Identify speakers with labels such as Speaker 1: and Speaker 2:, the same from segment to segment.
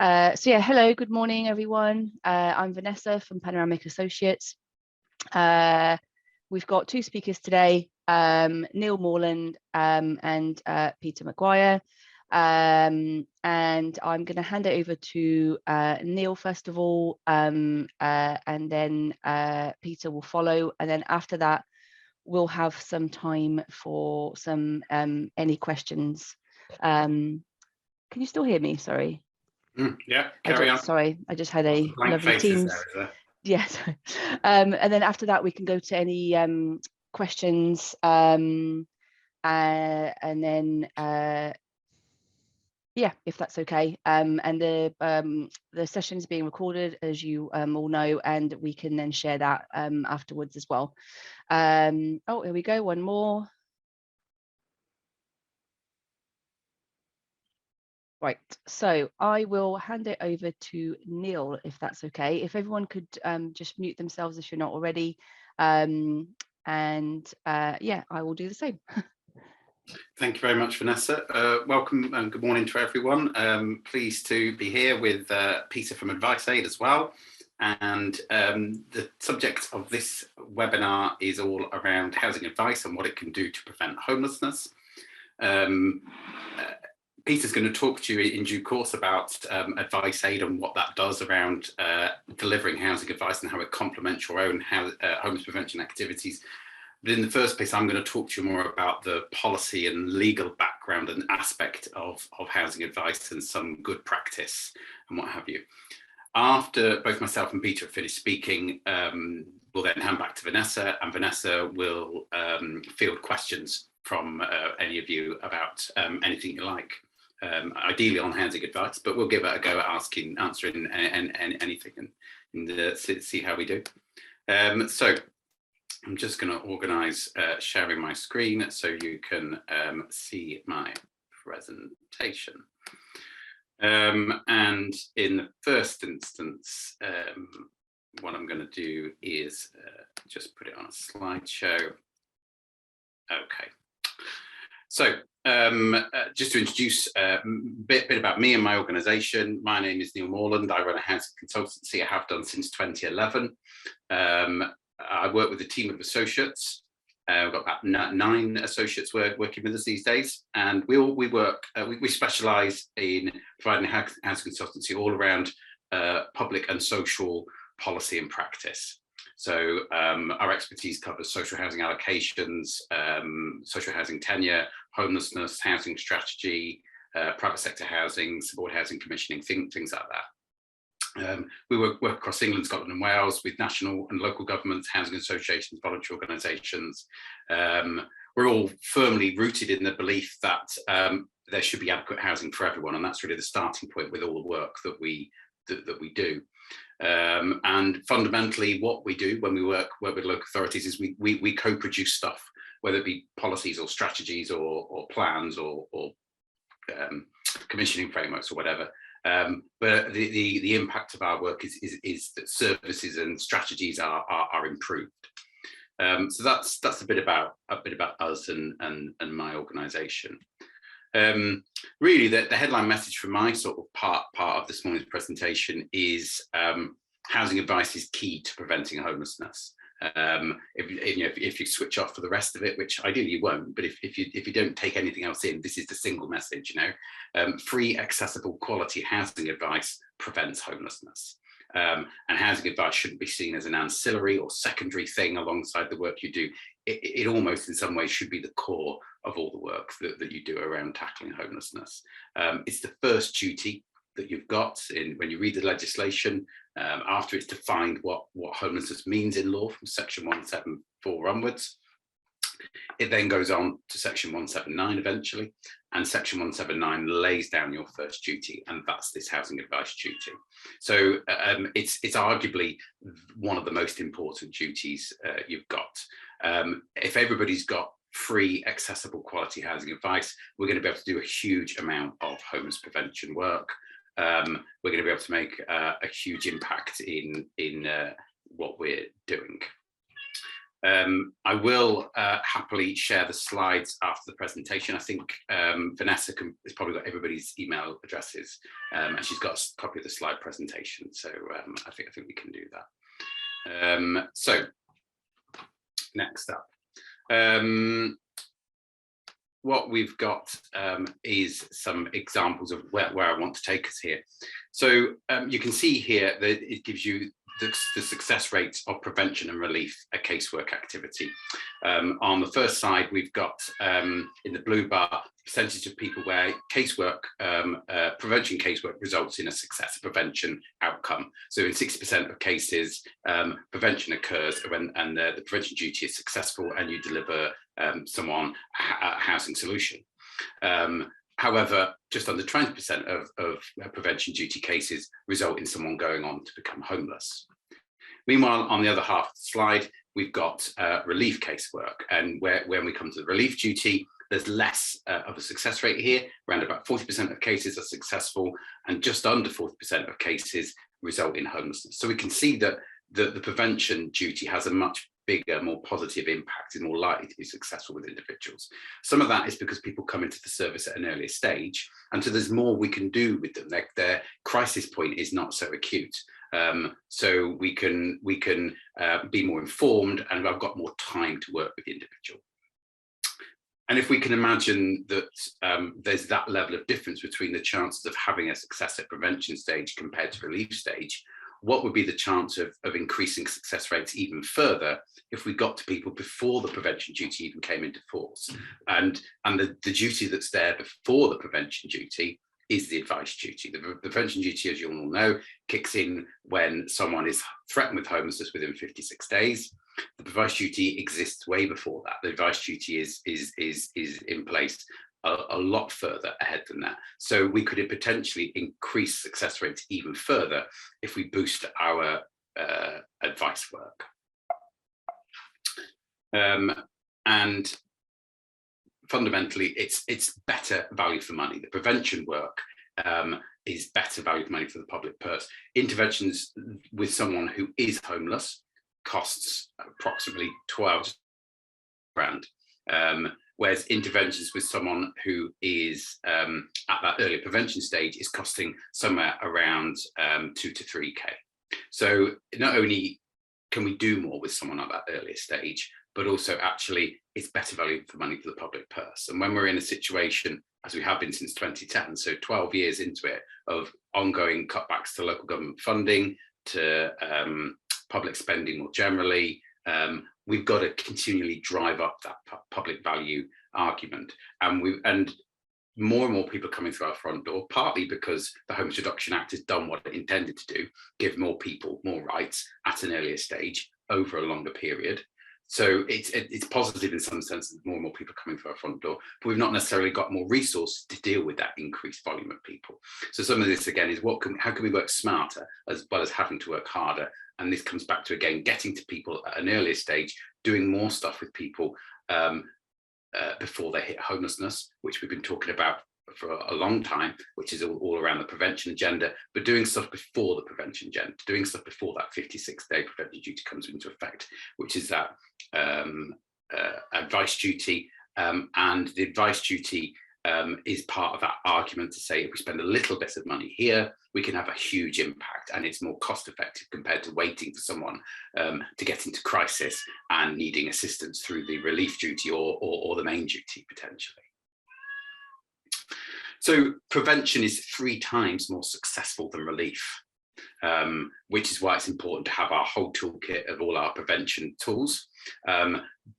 Speaker 1: So yeah, hello, good morning, everyone. I'm Vanessa from Panoramic Associates. We've got two speakers today, Neil Morland and Peter Mcguire. And I'm going to hand it over to Neil first of all, and then Peter will follow. And then after that, we'll have some time for some any questions. Can you still hear me? Sorry.
Speaker 2: Yeah, carry on.
Speaker 1: Sorry, I just had a lovely Teams. Yes. And then after that, we can go to any questions, and then yeah, if that's okay. And the session is being recorded, as you all know, and we can then share that afterwards as well. Oh, here we go. One more. Right, so I will hand it over to Neil, if that's okay. If everyone could just mute themselves if you're not already. Yeah, I will do the same.
Speaker 2: Thank you very much, Vanessa. Welcome and good morning to everyone. Pleased to be here with Peter from Advice Aid as well. And the subject of this webinar is all around housing advice and what it can do to prevent homelessness. Peter's going to talk to you in due course about Advice Aid and what that does around delivering housing advice and how it complements your own homeless prevention activities. But in the first place, I'm going to talk to you more about the policy and legal background and aspect of housing advice and some good practice and what have you. After both myself and Peter have finished speaking, we'll then hand back to Vanessa, and Vanessa will field questions from any of you about anything you like. Ideally on housing advice, but we'll give it a go at answering anything and see how we do. So I'm just going to organise sharing my screen so you can see my presentation. And in the first instance, what I'm going to do is just put it on a slideshow. Okay. So just to introduce a bit about me and my organisation. My name is Neil Morland. I run a housing consultancy. I have done since 2011. I work with a team of associates. We've got about 9 associates working with us these days, and we specialise in providing housing consultancy all around public and social policy and practice. So our expertise covers social housing allocations, social housing tenure, homelessness, housing strategy, private sector housing, support housing commissioning, things like that. We work across England, Scotland and Wales with national and local governments, housing associations, voluntary organisations. We're all firmly rooted in the belief that there should be adequate housing for everyone, and that's really the starting point with all the work that we do. And fundamentally, what we do when we work with local authorities is we co-produce stuff, whether it be policies or strategies or plans or commissioning frameworks or whatever. But the impact of our work is that services and strategies are improved. So that's a bit about us and my organisation. Really, the headline message from my sort of part of this morning's presentation is housing advice is key to preventing homelessness. If you switch off for the rest of it, which ideally you won't, but if you don't take anything else in, this is the single message. Free, accessible, quality housing advice prevents homelessness. And housing advice shouldn't be seen as an ancillary or secondary thing alongside the work you do. It almost in some ways should be the core of all the work that you do around tackling homelessness. It's the first duty that you've got when you read the legislation. After it's defined what homelessness means in law from section 174 onwards. It then goes on to section 179 eventually, and section 179 lays down your first duty, and that's this housing advice duty. So it's arguably one of the most important duties you've got. If everybody's got free, accessible, quality housing advice, we're going to be able to do a huge amount of homeless prevention work. We're going to be able to make a huge impact in what we're doing. I will happily share the slides after the presentation. I think Vanessa has probably got everybody's email addresses, and she's got a copy of the slide presentation. So I think we can do that. So next up, what we've got is some examples of where I want to take us here. So you can see here that it gives you the success rates of prevention and relief, a casework activity. On the first side, we've got in the blue bar, percentage of people where casework, prevention casework results in a success prevention outcome. So in 60% of cases, prevention occurs and the prevention duty is successful and you deliver someone a housing solution. However, just under 20% of prevention duty cases result in someone going on to become homeless. Meanwhile, on the other half of the slide, we've got relief casework. And when we come to the relief duty, there's less of a success rate here. Around about 40% of cases are successful and just under 40% of cases result in homelessness. So we can see that the prevention duty has a much bigger, more positive impact, is more likely to be successful with individuals. Some of that is because people come into the service at an earlier stage, and so there's more we can do with them. Their crisis point is not so acute, so we can be more informed, and I've got more time to work with the individual. And if we can imagine that there's that level of difference between the chances of having a success at prevention stage compared to relief stage, what would be the chance of increasing success rates even further if we got to people before the prevention duty even came into force? And the duty that's there before the prevention duty is the advice duty. The prevention duty, as you all know, kicks in when someone is threatened with homelessness within 56 days. The advice duty exists way before that. The advice duty is in place a lot further ahead than that. So we could potentially increase success rates even further if we boost our advice work. And fundamentally, it's better value for money. The prevention work is better value for money for the public purse. Interventions with someone who is homeless costs approximately 12 grand. Whereas interventions with someone who is at that earlier prevention stage is costing somewhere around 2 to 3K. So not only can we do more with someone at that earlier stage, but also actually it's better value for money for the public purse. And when we're in a situation, as we have been since 2010, so 12 years into it, of ongoing cutbacks to local government funding, to public spending more generally, we've got to continually drive up that public value argument, and more and more people are coming through our front door, partly because the Homelessness Reduction Act has done what it intended to do, give more people more rights at an earlier stage over a longer period. So it's positive in some sense that more and more people are coming through our front door, but we've not necessarily got more resources to deal with that increased volume of people. So some of this again is how can we work smarter as well as having to work harder? And this comes back to, again, getting to people at an earlier stage, doing more stuff with people before they hit homelessness, which we've been talking about for a long time, which is all around the prevention agenda, but doing stuff before the prevention agenda, doing stuff before that 56-day prevention duty comes into effect, which is that advice duty. And the advice duty is part of that argument to say if we spend a little bit of money here, we can have a huge impact, and it's more cost effective compared to waiting for someone to get into crisis and needing assistance through the relief duty or the main duty potentially. So prevention is 3 times more successful than relief, which is why it's important to have our whole toolkit of all our prevention tools.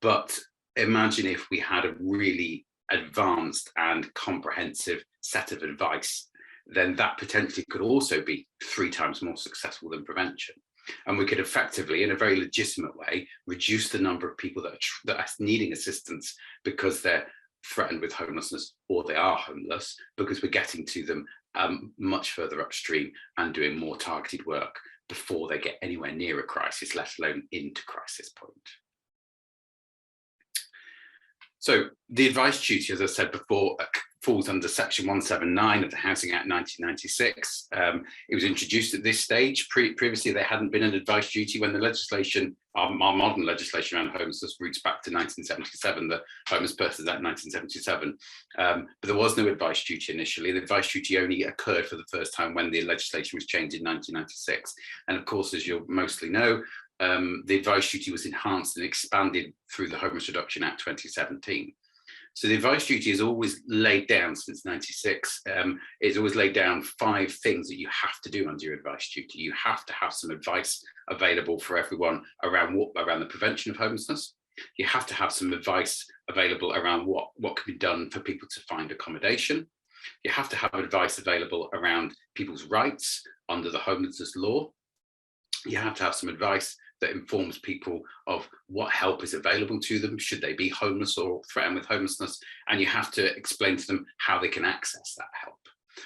Speaker 2: But imagine if we had a really advanced and comprehensive set of advice, then that potentially could also be 3 times more successful than prevention. And we could effectively, in a very legitimate way, reduce the number of people that are needing assistance because they're threatened with homelessness or they are homeless, because we're getting to them much further upstream and doing more targeted work before they get anywhere near a crisis, let alone into crisis point. So the advice duty, as I said before, falls under Section 179 of the Housing Act 1996. It was introduced at this stage. Previously, there hadn't been an advice duty when the legislation, our modern legislation around homelessness, roots back to 1977, the Homeless Persons Act 1977. But there was no advice duty initially. The advice duty only occurred for the first time when the legislation was changed in 1996. And of course, as you'll mostly know, the advice duty was enhanced and expanded through the Homelessness Reduction Act 2017. So the advice duty is always laid down since 96. It's always laid down 5 things that you have to do under your advice duty. You have to have some advice available for everyone around the prevention of homelessness. You have to have some advice available around what can be done for people to find accommodation. You have to have advice available around people's rights under the homelessness law. You have to have some advice that informs people of what help is available to them should they be homeless or threatened with homelessness, and you have to explain to them how they can access that help.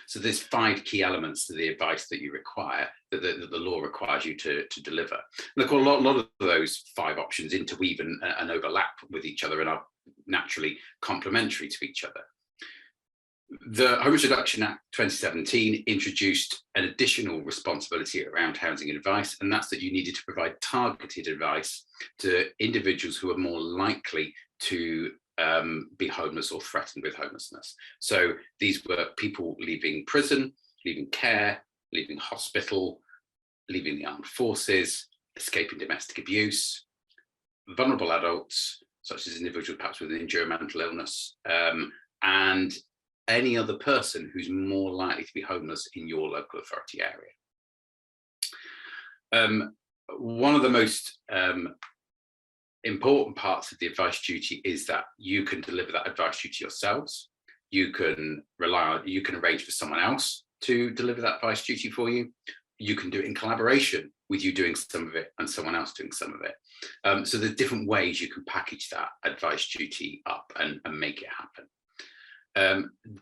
Speaker 2: So there's 5 key elements to the advice that you require, that the law requires you to deliver. Look, a lot of those 5 options interweave and overlap with each other and are naturally complementary to each other. The Homeless Reduction Act 2017 introduced an additional responsibility around housing advice, and that's that you needed to provide targeted advice to individuals who are more likely to be homeless or threatened with homelessness. So these were people leaving prison, leaving care, leaving hospital, leaving the armed forces, escaping domestic abuse, vulnerable adults, such as individuals perhaps with an injury or mental illness, and any other person who's more likely to be homeless in your local authority area. One of the most important parts of the advice duty is that you can deliver that advice duty yourselves. You can arrange for someone else to deliver that advice duty for you. You can do it in collaboration with you doing some of it and someone else doing some of it. So there's different ways you can package that advice duty up and make it happen.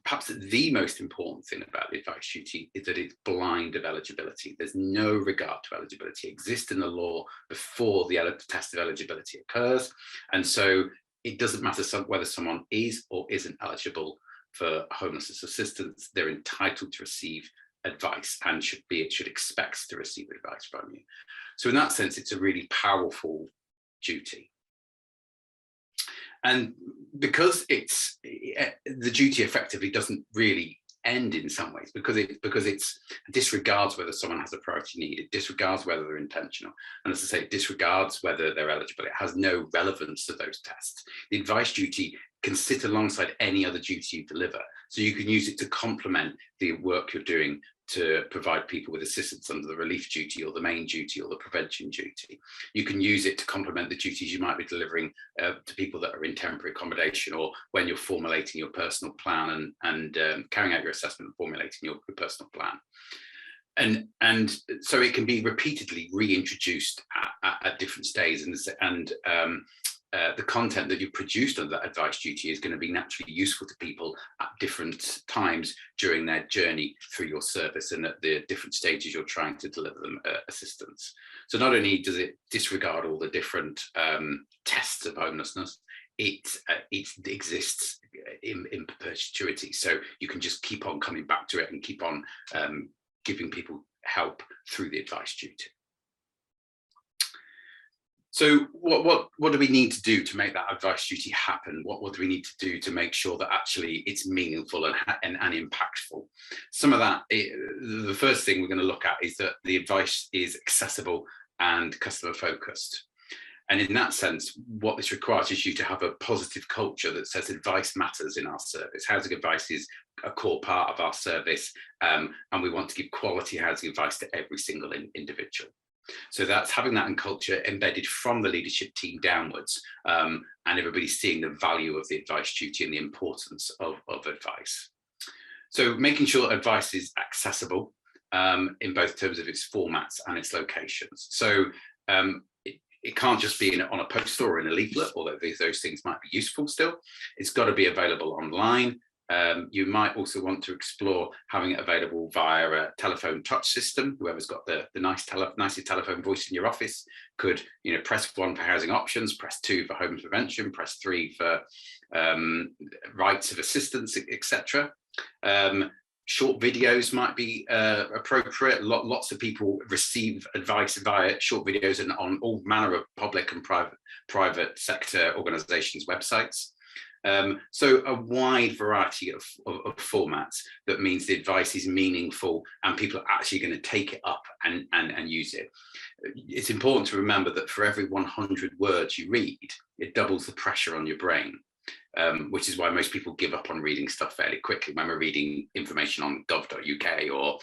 Speaker 2: Perhaps the most important thing about the advice duty is that it's blind of eligibility. There's no regard to eligibility. It exists in the law before the test of eligibility occurs. And so it doesn't matter whether someone is or isn't eligible for homelessness assistance. They're entitled to receive advice and should expect to receive advice from you. So in that sense, it's a really powerful duty. And because the duty effectively doesn't really end in some ways, because it disregards whether someone has a priority need, it disregards whether they're intentional, and as I say, it disregards whether they're eligible. It has no relevance to those tests. The advice duty can sit alongside any other duty you deliver, so you can use it to complement the work you're doing to provide people with assistance under the relief duty or the main duty or the prevention duty. You can use it to complement the duties you might be delivering to people that are in temporary accommodation, or when you're formulating your personal plan and carrying out your assessment and formulating your personal plan. And so it can be repeatedly reintroduced at different stages, and the content that you've produced under that advice duty is going to be naturally useful to people at different times during their journey through your service and at the different stages you're trying to deliver them assistance. So not only does it disregard all the different tests of homelessness, it exists in perpetuity. So you can just keep on coming back to it and keep on giving people help through the advice duty. So what do we need to do to make that advice duty happen? What do we need to do to make sure that actually it's meaningful and impactful? Some of that, the first thing we're going to look at is that the advice is accessible and customer focused. And in that sense, what this requires is you to have a positive culture that says advice matters in our service. Housing advice is a core part of our service, and we want to give quality housing advice to every single individual. So that's having that in culture embedded from the leadership team downwards, and everybody seeing the value of the advice duty and the importance of advice. So making sure advice is accessible in both terms of its formats and its locations. So it can't just be on a poster or in a leaflet, although those things might be useful still. It's got to be available online. You might also want to explore having it available via a telephone touch system. Whoever's got the nicest telephone voice in your office could, press 1 for housing options, press 2 for homeless prevention, press 3 for rights of assistance, etc. Short videos might be appropriate. Lots of people receive advice via short videos and on all manner of public and private sector organisations' websites. So a wide variety of formats that means the advice is meaningful and people are actually going to take it up and use it. It's important to remember that for every 100 words you read, it doubles the pressure on your brain. Which is why most people give up on reading stuff fairly quickly when we're reading information on gov.uk or,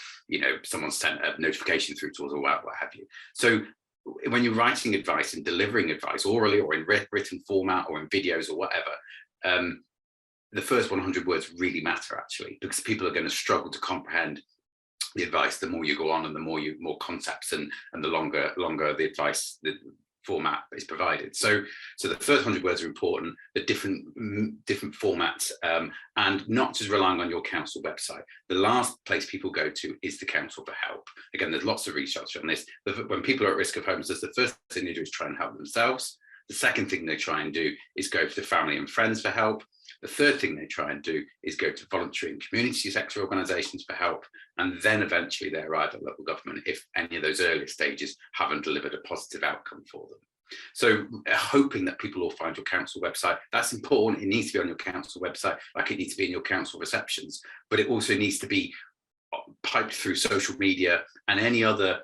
Speaker 2: someone sent a notification through to us or what have you. So when you're writing advice and delivering advice orally or in written format or in videos or whatever, the first 100 words really matter actually, because people are going to struggle to comprehend the advice the more you go on and the more concepts and the longer the advice, the format is provided. So the first 100 words are important, the different formats, and not just relying on your council website. The last place people go to is the council for help. Again, there's lots of research on this. When people are at risk of homelessness, the first thing they do is try and help themselves. The second thing they try and do is go to family and friends for help. The third thing they try and do is go to voluntary and community sector organisations for help. And then eventually they arrive at local government if any of those earlier stages haven't delivered a positive outcome for them. So hoping that people will find your council website, that's important. It needs to be on your council website, like it needs to be in your council receptions, but it also needs to be piped through social media and any other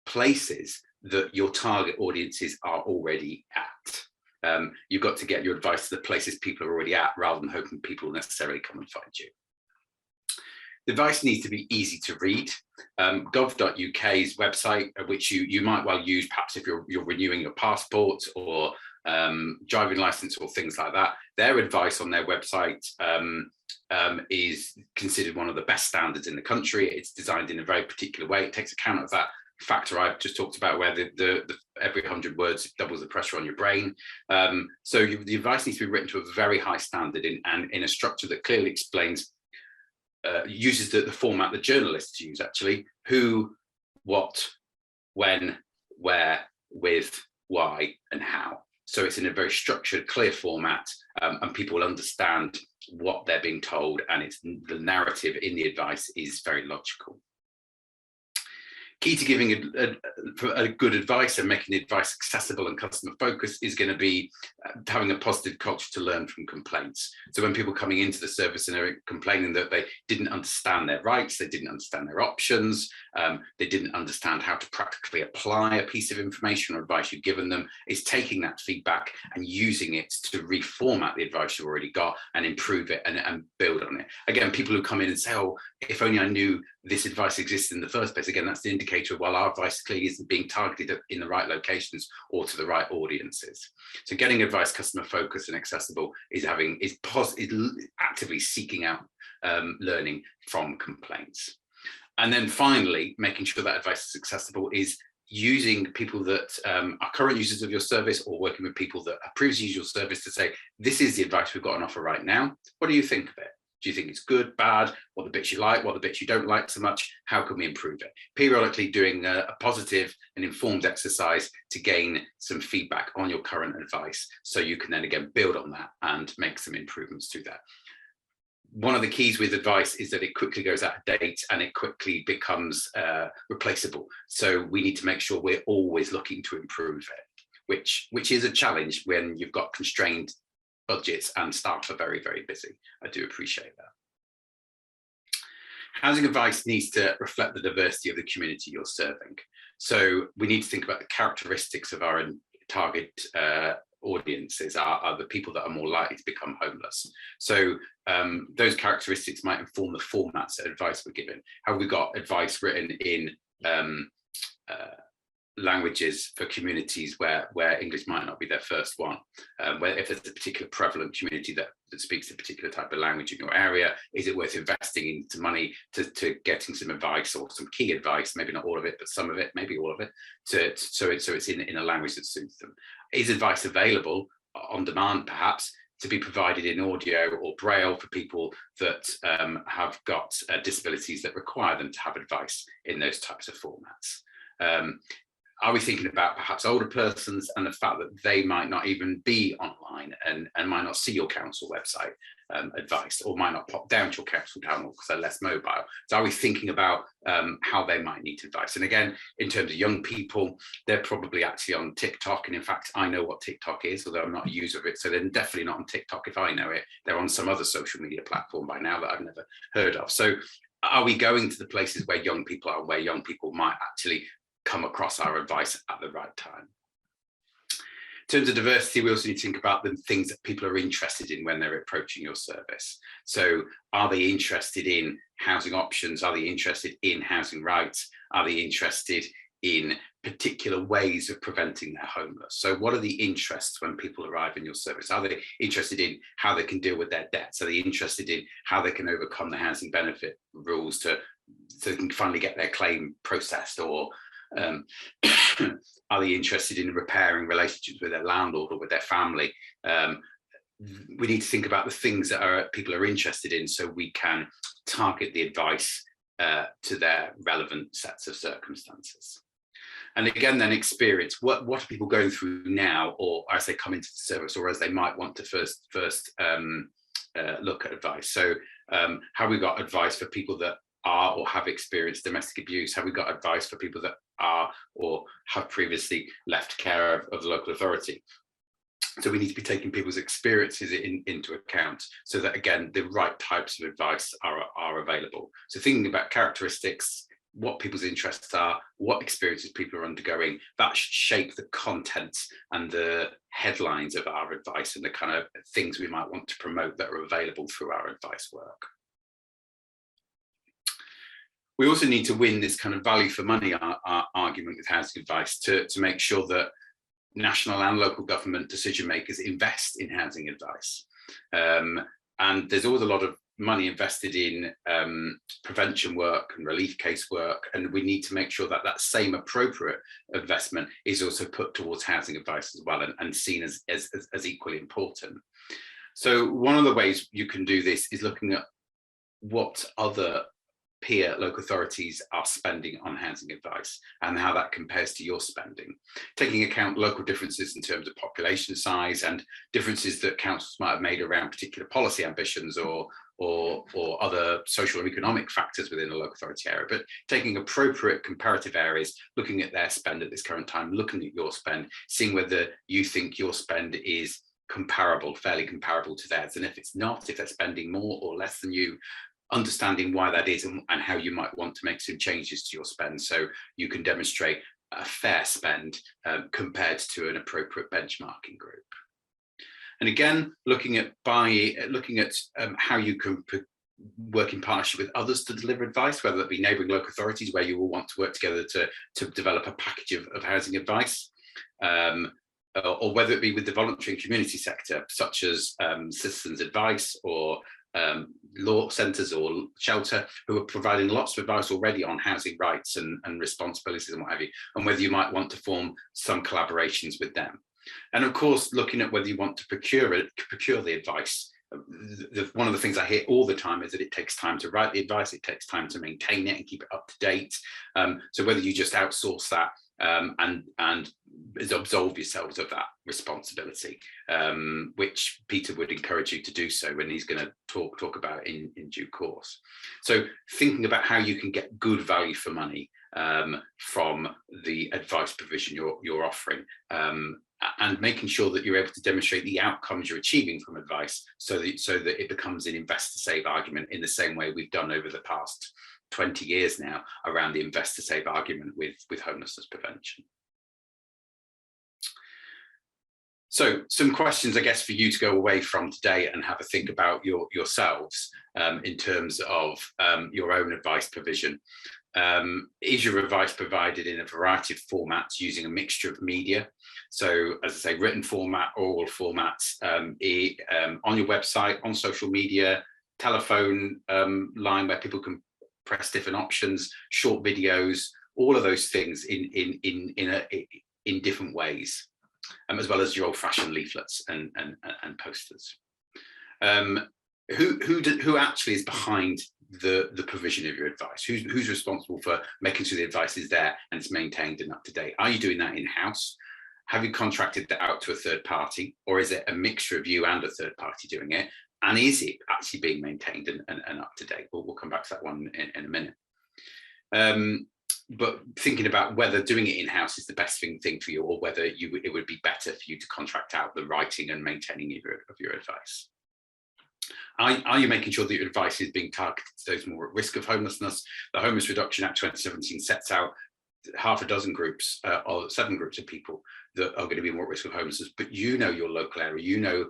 Speaker 2: places that your target audiences are already at. You've got to get your advice to the places people are already at rather than hoping people will necessarily come and find you. The advice needs to be easy to read. Gov.uk's website, which you might well use perhaps if you're renewing your passport or driving license or things like that. Their advice on their website is considered one of the best standards in the country. It's designed in a very particular way. It takes account of that factor I've just talked about, where the every 100 words doubles the pressure on your brain. So the advice needs to be written to a very high standard and in a structure that clearly explains, uses the format that journalists use actually: who, what, when, where, with, why, and how. So it's in a very structured, clear format, and people will understand what they're being told, and the narrative in the advice is very logical. Key to giving a good advice and making the advice accessible and customer focused is going to be having a positive culture to learn from complaints. So when people are coming into the service and are complaining that they didn't understand their rights, they didn't understand their options, they didn't understand how to practically apply a piece of information or advice you've given them, is taking that feedback and using it to reformat the advice you've already got and improve it and build on it. Again, people who come in and say, oh, if only I knew this advice existed in the first place. Again, that's the indicator of, well, our advice clearly isn't being targeted in the right locations or to the right audiences. So getting advice customer focused and accessible is actively seeking out learning from complaints. And then finally, making sure that advice is accessible is using people that are current users of your service or working with people that have previously used your service to say, this is the advice we've got on offer right now. What do you think of it? Do you think it's good, bad? What the bits you like, what the bits you don't like so much? How can we improve it? Periodically doing a positive and informed exercise to gain some feedback on your current advice, so you can then again build on that and make some improvements to that. One of the keys with advice is that it quickly goes out of date and it quickly becomes replaceable. So we need to make sure we're always looking to improve it, which is a challenge when you've got constrained budgets and staff are very, very busy. I do appreciate that. Housing advice needs to reflect the diversity of the community you're serving. So we need to think about the characteristics of our target audiences are the people that are more likely to become homeless. So those characteristics might inform the formats that advice we're given. Have we got advice written in languages for communities where English might not be their first one? Where if there's a particular prevalent community that speaks a particular type of language in your area, is it worth investing into money to getting some advice or some key advice, maybe not all of it, but some of it, maybe all of it, so it's in a language that suits them? Is advice available on demand, perhaps, to be provided in audio or braille for people that have got disabilities that require them to have advice in those types of formats. Are we thinking about perhaps older persons and the fact that they might not even be online and might not see your council website advice, or might not pop down to your council town hall because they're less mobile? So are we thinking about how they might need advice? And again, in terms of young people, they're probably actually on TikTok. And in fact, I know what TikTok is, although I'm not a user of it. So they're definitely not on TikTok if I know it. They're on some other social media platform by now that I've never heard of. So are we going to the places where young people are, where young people might actually come across our advice at the right time? In terms of diversity, we also need to think about the things that people are interested in when they're approaching your service. So are they interested in housing options? Are they interested in housing rights? Are they interested in particular ways of preventing their homeless? So what are the interests when people arrive in your service? Are they interested in how they can deal with their debts? Are they interested in how they can overcome the housing benefit rules so they can finally get their claim processed? Or are they interested in repairing relationships with their landlord or with their family? We need to think about the things that people are interested in so we can target the advice to their relevant sets of circumstances. And again, then experience, what are people going through now, or as they come into the service, or as they might want to first look at advice? So have we got advice for people that are or have experienced domestic abuse? Have we got advice for people that are or have previously left care of the local authority? So we need to be taking people's experiences into account so that, again, the right types of advice are available. So thinking about characteristics, what people's interests are, what experiences people are undergoing, that should shape the contents and the headlines of our advice and the kind of things we might want to promote that are available through our advice work. We also need to win this kind of value for money argument with housing advice to make sure that national and local government decision makers invest in housing advice. And there's always a lot of money invested in prevention work and relief case work, and we need to make sure that that same appropriate investment is also put towards housing advice as well, and seen as equally important. So one of the ways you can do this is looking at what other peer local authorities are spending on housing advice and how that compares to your spending, taking account local differences in terms of population size and differences that councils might have made around particular policy ambitions or other social and economic factors within the local authority area, but taking appropriate comparative areas, looking at their spend at this current time, looking at your spend, seeing whether you think your spend is comparable, fairly comparable to theirs. And if it's not, if they're spending more or less than you, understanding why that is and how you might want to make some changes to your spend so you can demonstrate a fair spend compared to an appropriate benchmarking group. And again, looking at how you can work in partnership with others to deliver advice, whether that be neighbouring local authorities where you will want to work together to develop a package of housing advice, or whether it be with the voluntary and community sector, such as citizens advice or law centres or shelter, who are providing lots of advice already on housing rights and responsibilities and what have you, and whether you might want to form some collaborations with them. And of course, looking at whether you want to procure the advice. One of the things I hear all the time is that it takes time to write the advice, it takes time to maintain it and keep it up to date. So whether you just outsource that and absolve yourselves of that responsibility, which Peter would encourage you to do so when he's going to talk about in due course. So thinking about how you can get good value for money from the advice provision you're offering, and making sure that you're able to demonstrate the outcomes you're achieving from advice so that it becomes an invest to save argument in the same way we've done over the past 20 years now around the invest to save argument with homelessness prevention. So some questions, I guess, for you to go away from today and have a think about yourselves in terms of your own advice provision. Is your advice provided in a variety of formats using a mixture of media? So, as I say, written format, oral formats, on your website, on social media, telephone line where people can press different options, short videos, all of those things in different ways, as well as your old-fashioned leaflets and posters. Who actually is behind the provision of your advice? Who's responsible for making sure the advice is there and it's maintained and up to date? Are you doing that in-house? Have you contracted that out to a third party, or is it a mixture of you and a third party doing it? And is it actually being maintained and up to date? We'll come back to that one in a minute. But thinking about whether doing it in-house is the best thing for you, or whether it would be better for you to contract out the writing and maintaining of your advice. Are you making sure that your advice is being targeted to those more at risk of homelessness? The Homelessness Reduction Act 2017 sets out half a dozen groups or 7 groups of people that are going to be more at risk of homelessness, but you know your local area, you know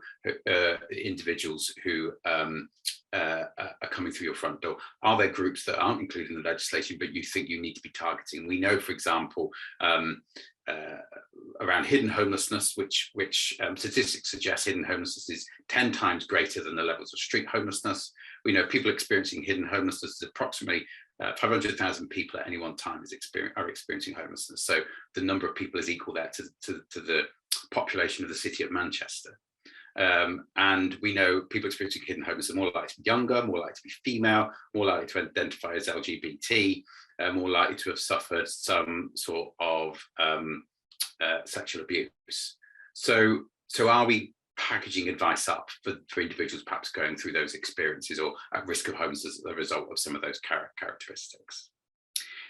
Speaker 2: individuals who are coming through your front door. Are there groups that aren't included in the legislation but you think you need to be targeting? We know, for example, around hidden homelessness, which statistics suggest hidden homelessness is 10 times greater than the levels of street homelessness. We know people experiencing hidden homelessness is approximately 500,000 people at any one time are experiencing homelessness. So the number of people is equal there to the population of the city of Manchester. And we know people experiencing hidden homelessness are more likely to be younger, more likely to be female, more likely to identify as LGBT, more likely to have suffered some sort of sexual abuse. So are we packaging advice up for individuals perhaps going through those experiences or at risk of homelessness as a result of some of those characteristics?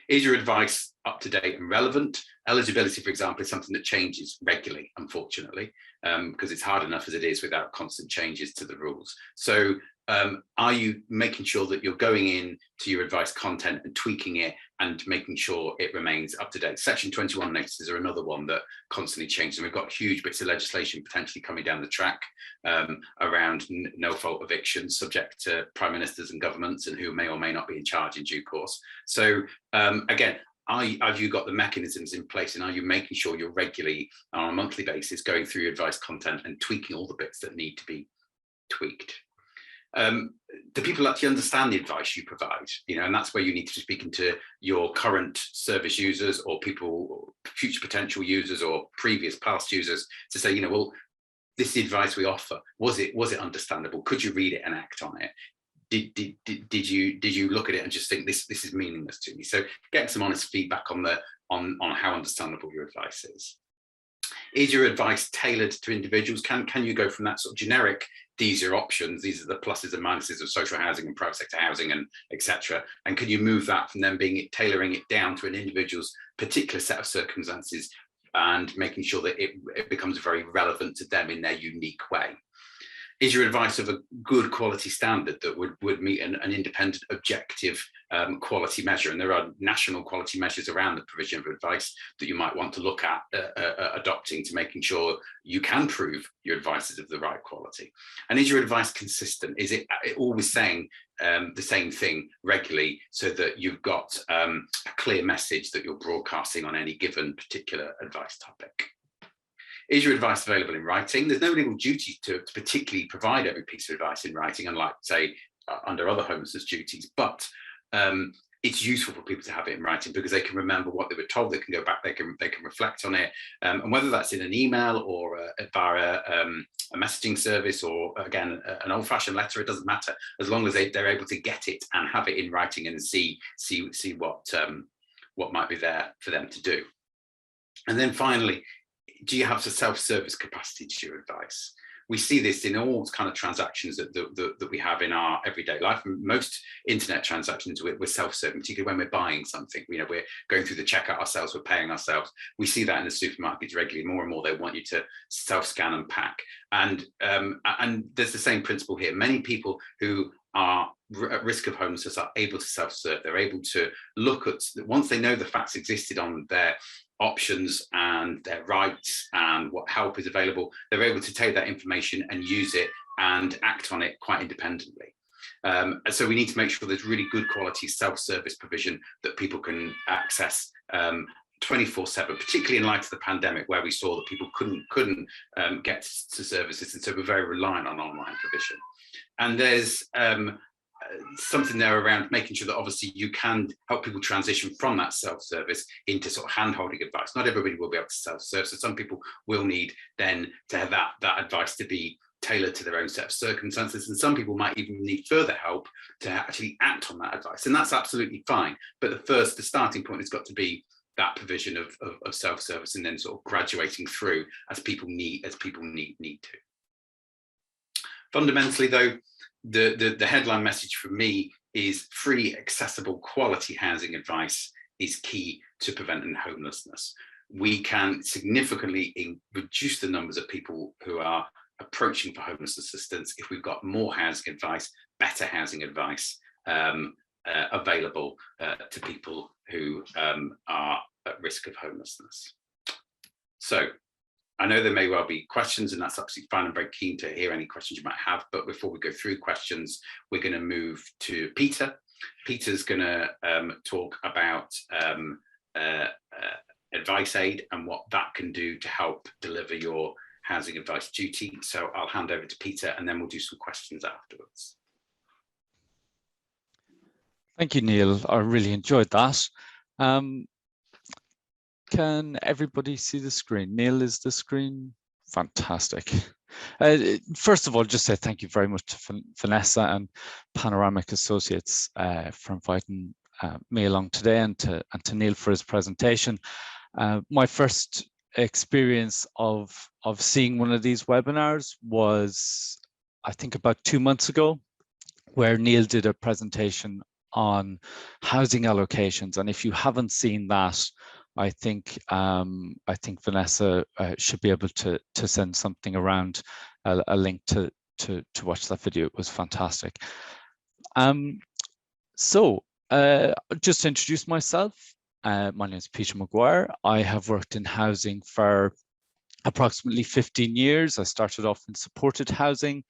Speaker 2: Is your advice up to date and relevant? Eligibility, for example, is something that changes regularly, unfortunately, because it's hard enough as it is without constant changes to the rules. So are you making sure that you're going in to your advice content and tweaking it and making sure it remains up to date? Section 21 notices are another one that constantly changes, and we've got huge bits of legislation potentially coming down the track around no-fault evictions, subject to prime ministers and governments, and who may or may not be in charge in due course. So again, have you got the mechanisms in place, and are you making sure you're regularly on a monthly basis going through your advice content and tweaking all the bits that need to be tweaked? Do people actually understand the advice you provide? And that's where you need to be speaking to your current service users or people, future potential users or past users, to say, well, this is the advice we offer. Was it understandable? Could you read it and act on it? Did you look at it and just think this is meaningless to me? So getting some honest feedback on how understandable your advice is. Is your advice tailored to individuals? Can you go from that sort of generic, these are options, these are the pluses and minuses of social housing and private sector housing and etc. And can you move that from them tailoring it down to an individual's particular set of circumstances and making sure that it becomes very relevant to them in their unique way? Is your advice of a good quality standard that would meet an independent, objective quality measure? And there are national quality measures around the provision of advice that you might want to look at adopting to making sure you can prove your advice is of the right quality. And is your advice consistent? Is it always saying the same thing regularly so that you've got a clear message that you're broadcasting on any given particular advice topic? Is your advice available in writing? There's no legal duty to particularly provide every piece of advice in writing, unlike, say, under other homelessness duties, but it's useful for people to have it in writing because they can remember what they were told, they can go back, they can reflect on it, and whether that's in an email or via a messaging service or, again, an old-fashioned letter, it doesn't matter, as long as they're able to get it and have it in writing and see what might be there for them to do. And then finally, do you have the self-service capacity to your advice? We see this in all kind of transactions that we have in our everyday life. Most internet transactions, we're self-serving, particularly when we're buying something. We're going through the checkout ourselves, we're paying ourselves. We see that in the supermarkets regularly. More and more, they want you to self-scan and pack. And there's the same principle here. Many people who are at risk of homelessness are able to self-serve. They're able to look at, once they know the facts existed on their options and their rights and what help is available, they're able to take that information and use it and act on it quite independently. So we need to make sure there's really good quality self-service provision that people can access 24/7, particularly in light of the pandemic, where we saw that people couldn't get to services, and so we're very reliant on online provision. And there's something there around making sure that obviously you can help people transition from that self-service into sort of hand-holding advice. Not everybody will be able to self-serve, so some people will need then to have that advice to be tailored to their own set of circumstances, and some people might even need further help to actually act on that advice, and that's absolutely fine. But the starting point has got to be that provision of self-service, and then sort of graduating through as people need to. Fundamentally, though, the headline message for me is free, accessible, quality housing advice is key to preventing homelessness. We can significantly reduce the numbers of people who are approaching for homeless assistance if we've got more housing advice, better housing advice available to people who are at risk of homelessness. So I know there may well be questions, and that's absolutely fine. I'm very keen to hear any questions you might have. But before we go through questions, we're going to move to Peter. Peter's going to talk about advice aid and what that can do to help deliver your housing advice duty. So I'll hand over to Peter, and then we'll do some questions afterwards.
Speaker 3: Thank you, Neil. I really enjoyed that. Can everybody see the screen? Neil, is the screen? Fantastic. First of all, just say thank you very much to Vanessa and Panoramic Associates for inviting me along today, and to Neil for his presentation. My first experience of seeing one of these webinars was, I think, about 2 months ago, where Neil did a presentation on housing allocations. And if you haven't seen that, I think Vanessa should be able to send something around, a link to watch that video. It was fantastic. Just to introduce myself, my name is Peter Mcguire. I have worked in housing for approximately 15 years. I started off in supported housing,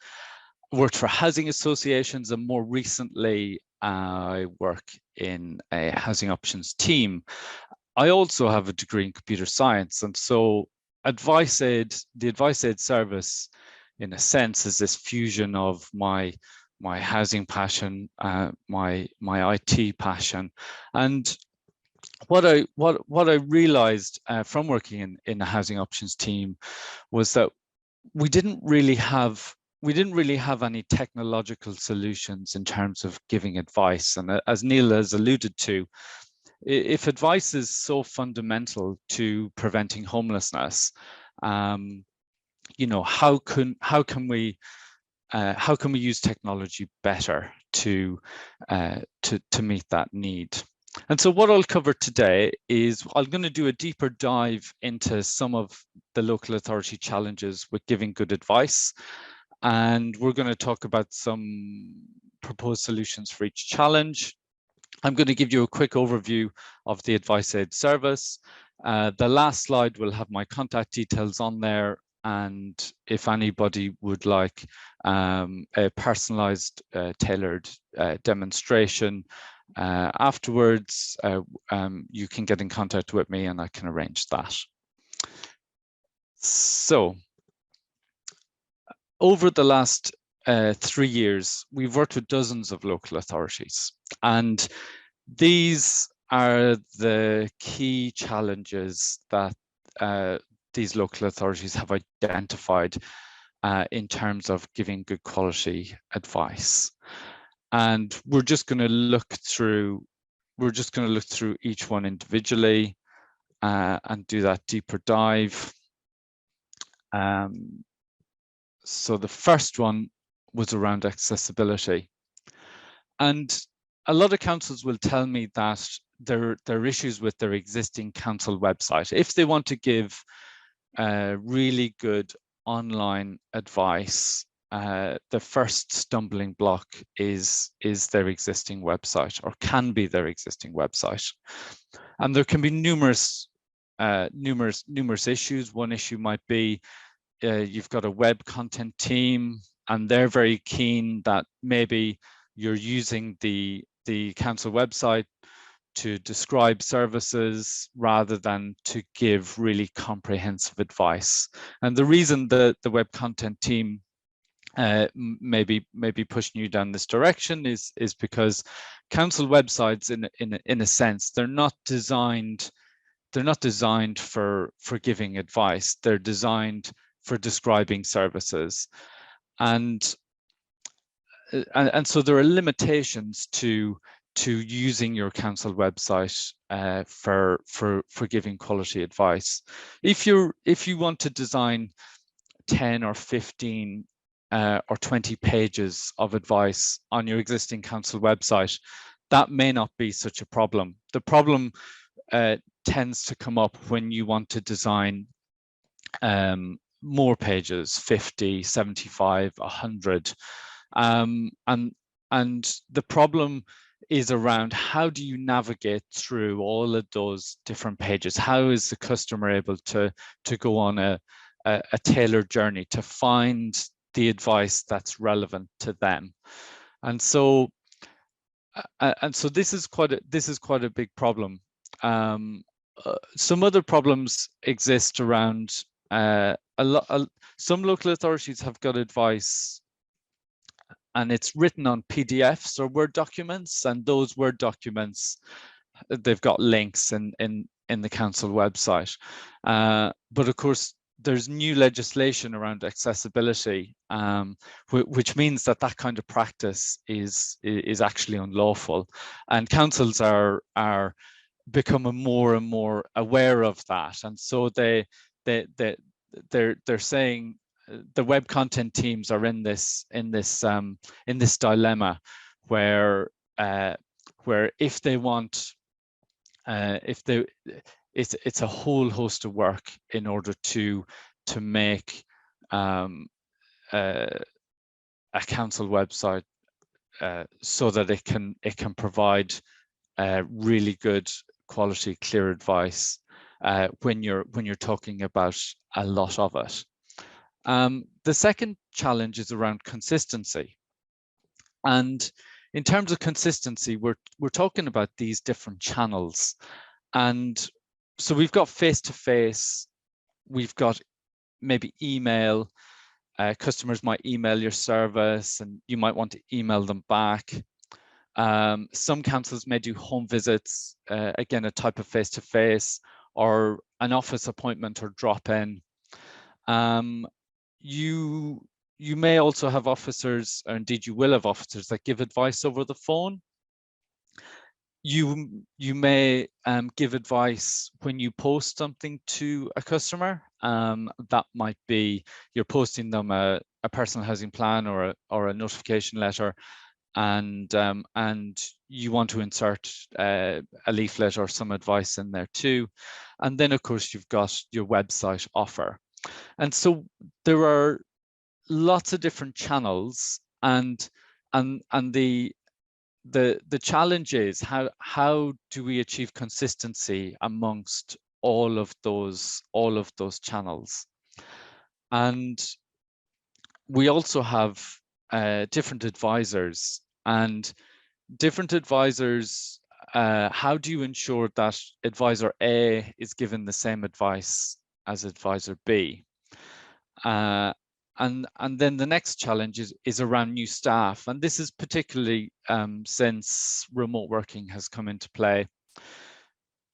Speaker 3: worked for housing associations, and more recently I work in a housing options team. I also have a degree in computer science, and so the advice aid service, in a sense, is this fusion of my housing passion, my IT passion. And what I realized from working in the housing options team was that we didn't really have any technological solutions in terms of giving advice. And as Neil has alluded to, if advice is so fundamental to preventing homelessness, you know, how can we use technology better to meet that need? And so what I'll cover today is I'm going to do a deeper dive into some of the local authority challenges with giving good advice, and we're going to talk about some proposed solutions for each challenge. I'm going to give you a quick overview of the advice aid service. The last slide will have my contact details on there, and if anybody would like a personalized, tailored demonstration afterwards, you can get in contact with me and I can arrange that. So, over the last 3 years, we've worked with dozens of local authorities, and these are the key challenges that these local authorities have identified in terms of giving good quality advice. And we're just going to look through each one individually and do that deeper dive. So the first one was around accessibility. And a lot of councils will tell me that there are issues with their existing council website. If they want to give really good online advice, the first stumbling block is their existing website, or can be their existing website. And there can be numerous issues. One issue might be you've got a web content team, and they're very keen that maybe you're using the council website to describe services rather than to give really comprehensive advice. And the reason that the web content team may be pushing you down this direction is because council websites, in a sense, they're not designed for giving advice. They're designed for describing services. and so there are limitations to using your council website for giving quality advice. If you want to design 10 or 15 or 20 pages of advice on your existing council website, that may not be such a problem. The problem tends to come up when you want to design more pages, 50, 75, 100. And the problem is around how do you navigate through all of those different pages? How is the customer able to go on a tailored journey to find the advice that's relevant to them? And so this is quite a big problem. Some other problems exist around some local authorities have got advice and it's written on PDFs or Word documents, and those Word documents, they've got links in the council website. But of course, there's new legislation around accessibility, which means that kind of practice is actually unlawful, and councils are becoming more and more aware of that, and so they're saying the web content teams are in this dilemma where if they want it's a whole host of work in order to make a council website so that it can provide really good quality, clear advice when you're talking about a lot of it. The second challenge is around consistency, and in terms of consistency, we're talking about these different channels, and so we've got face-to-face, we've got maybe email. Customers might email your service, and you might want to email them back. Some councils may do home visits, again, a type of face-to-face, or an office appointment or drop-in. You may also have officers, or indeed you will have officers that give advice over the phone. You may give advice when you post something to a customer. That might be you're posting them a personal housing plan or a notification letter, and you want to insert a leaflet or some advice in there too. And then of course you've got your website offer. And so there are lots of different channels, and the challenge is how do we achieve consistency amongst all of those channels. And we also have different advisors, and different advisors, how do you ensure that advisor A is given the same advice as advisor B? And then the next challenge is around new staff, and this is particularly since remote working has come into play.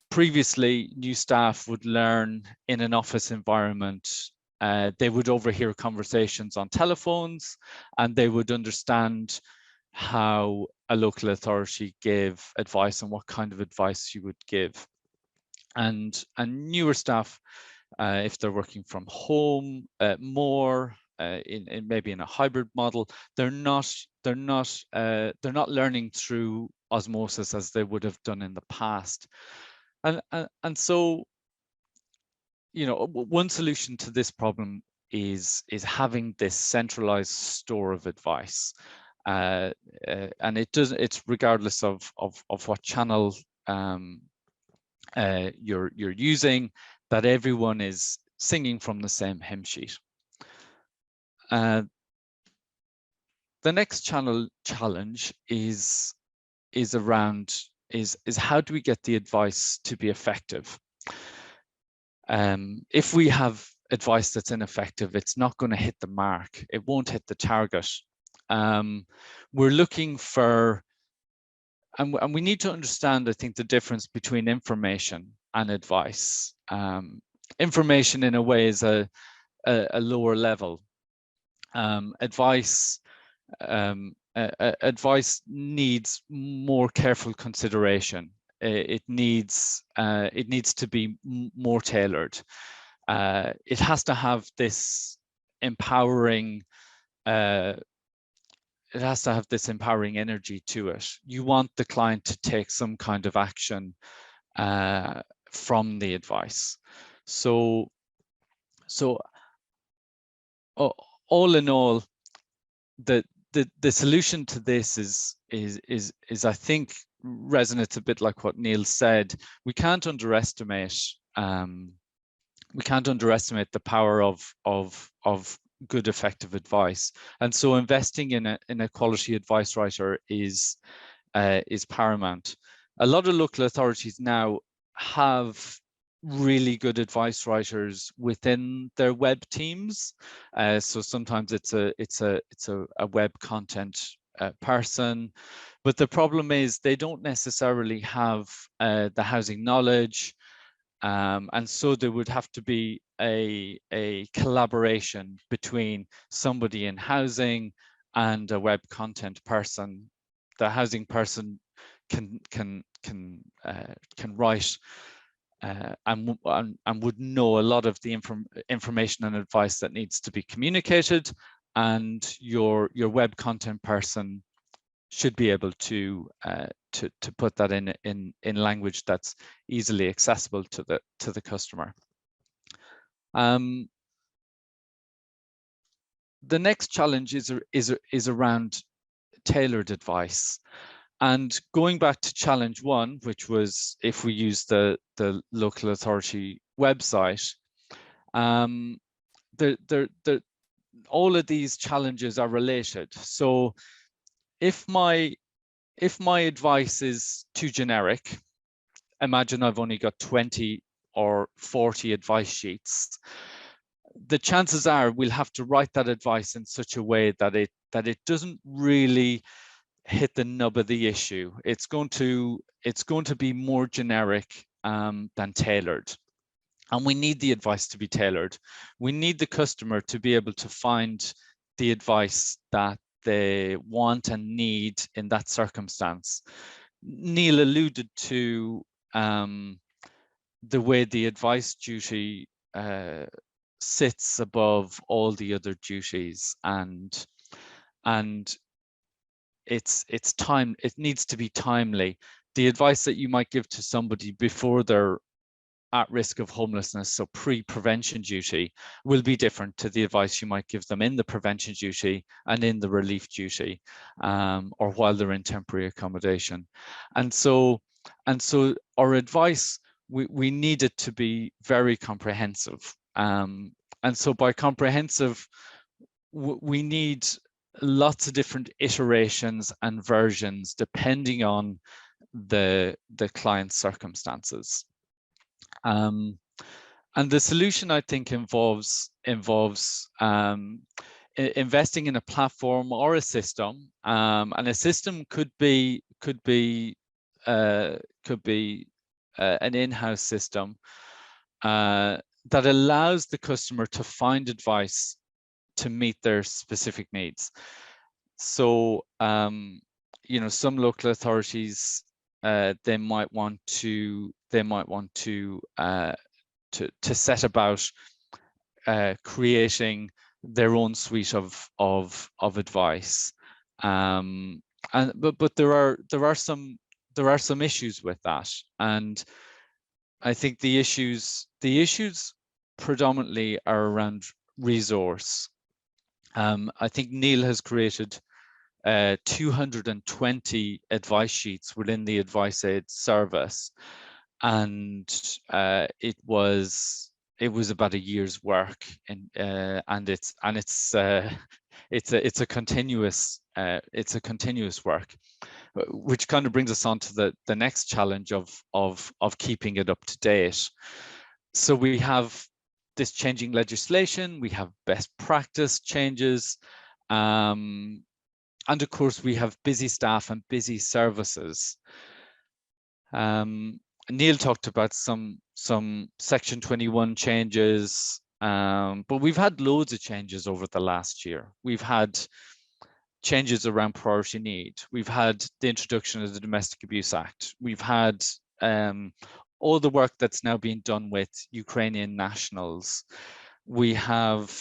Speaker 3: Previously, new staff would learn in an office environment. They would overhear conversations on telephones, and they would understand how a local authority gave advice and what kind of advice you would give. And newer staff, if they're working from home more, in maybe in a hybrid model, they're not learning through osmosis as they would have done in the past. And so, you know, one solution to this problem is having this centralized store of advice, and it's regardless of what channel you're using, that everyone is singing from the same hymn sheet. The next challenge is around how do we get the advice to be effective? If we have advice that's ineffective, it's not going to hit the mark. It won't hit the target. We're looking for, and we need to understand, I think, the difference between information and advice. Information in a way is a lower level. Advice advice needs more careful consideration. It needs to be more tailored. It has to have this empowering energy to it. You want the client to take some kind of action from the advice. So all in all, the solution to this is I think resonates a bit like what Neil said. We can't underestimate the power of good, effective advice. And so investing in a quality advice writer is paramount. A lot of local authorities now have really good advice writers within their web teams. So sometimes it's a web content person, but the problem is they don't necessarily have the housing knowledge. And so there would have to be a collaboration between somebody in housing and a web content person. The housing person can write and would know a lot of the information and advice that needs to be communicated, and your web content person should be able to put that in language that's easily accessible to the customer. The next challenge is around tailored advice. And going back to challenge 1, which was if we use the local authority website, all of these challenges are related. So if my advice is too generic, imagine I've only got 20 or 40 advice sheets, the chances are we'll have to write that advice in such a way that it doesn't really hit the nub of the issue. It's going to be more generic than tailored. And we need the advice to be tailored. We need the customer to be able to find the advice that they want and need in that circumstance. Neil alluded to the way the advice duty sits above all the other duties, and it's time. It needs to be timely. The advice that you might give to somebody before they're at risk of homelessness, so pre-prevention duty, will be different to the advice you might give them in the prevention duty and in the relief duty, or while they're in temporary accommodation. And so our advice, we need it to be very comprehensive. And so by comprehensive, we need lots of different iterations and versions depending on the client's circumstances. And the solution, I think, involves investing in a platform or a system, and a system could be an in-house system that allows the customer to find advice to meet their specific needs. So, some local authorities, they might want to set about creating their own suite of advice, but there are some issues with that, and I think the issues predominantly are around resource. I think Neil has created 220 advice sheets within the Advice Aid service, and it was about a year's work, and it's a continuous work, which kind of brings us on to the next challenge of keeping it up to date. So we have this changing legislation, we have best practice changes, and of course we have busy staff and busy services. Neil talked about some Section 21 changes but we've had loads of changes over the last year. We've had changes around priority need. We've had the introduction of the Domestic Abuse Act. We've had all the work that's now being done with Ukrainian nationals. We have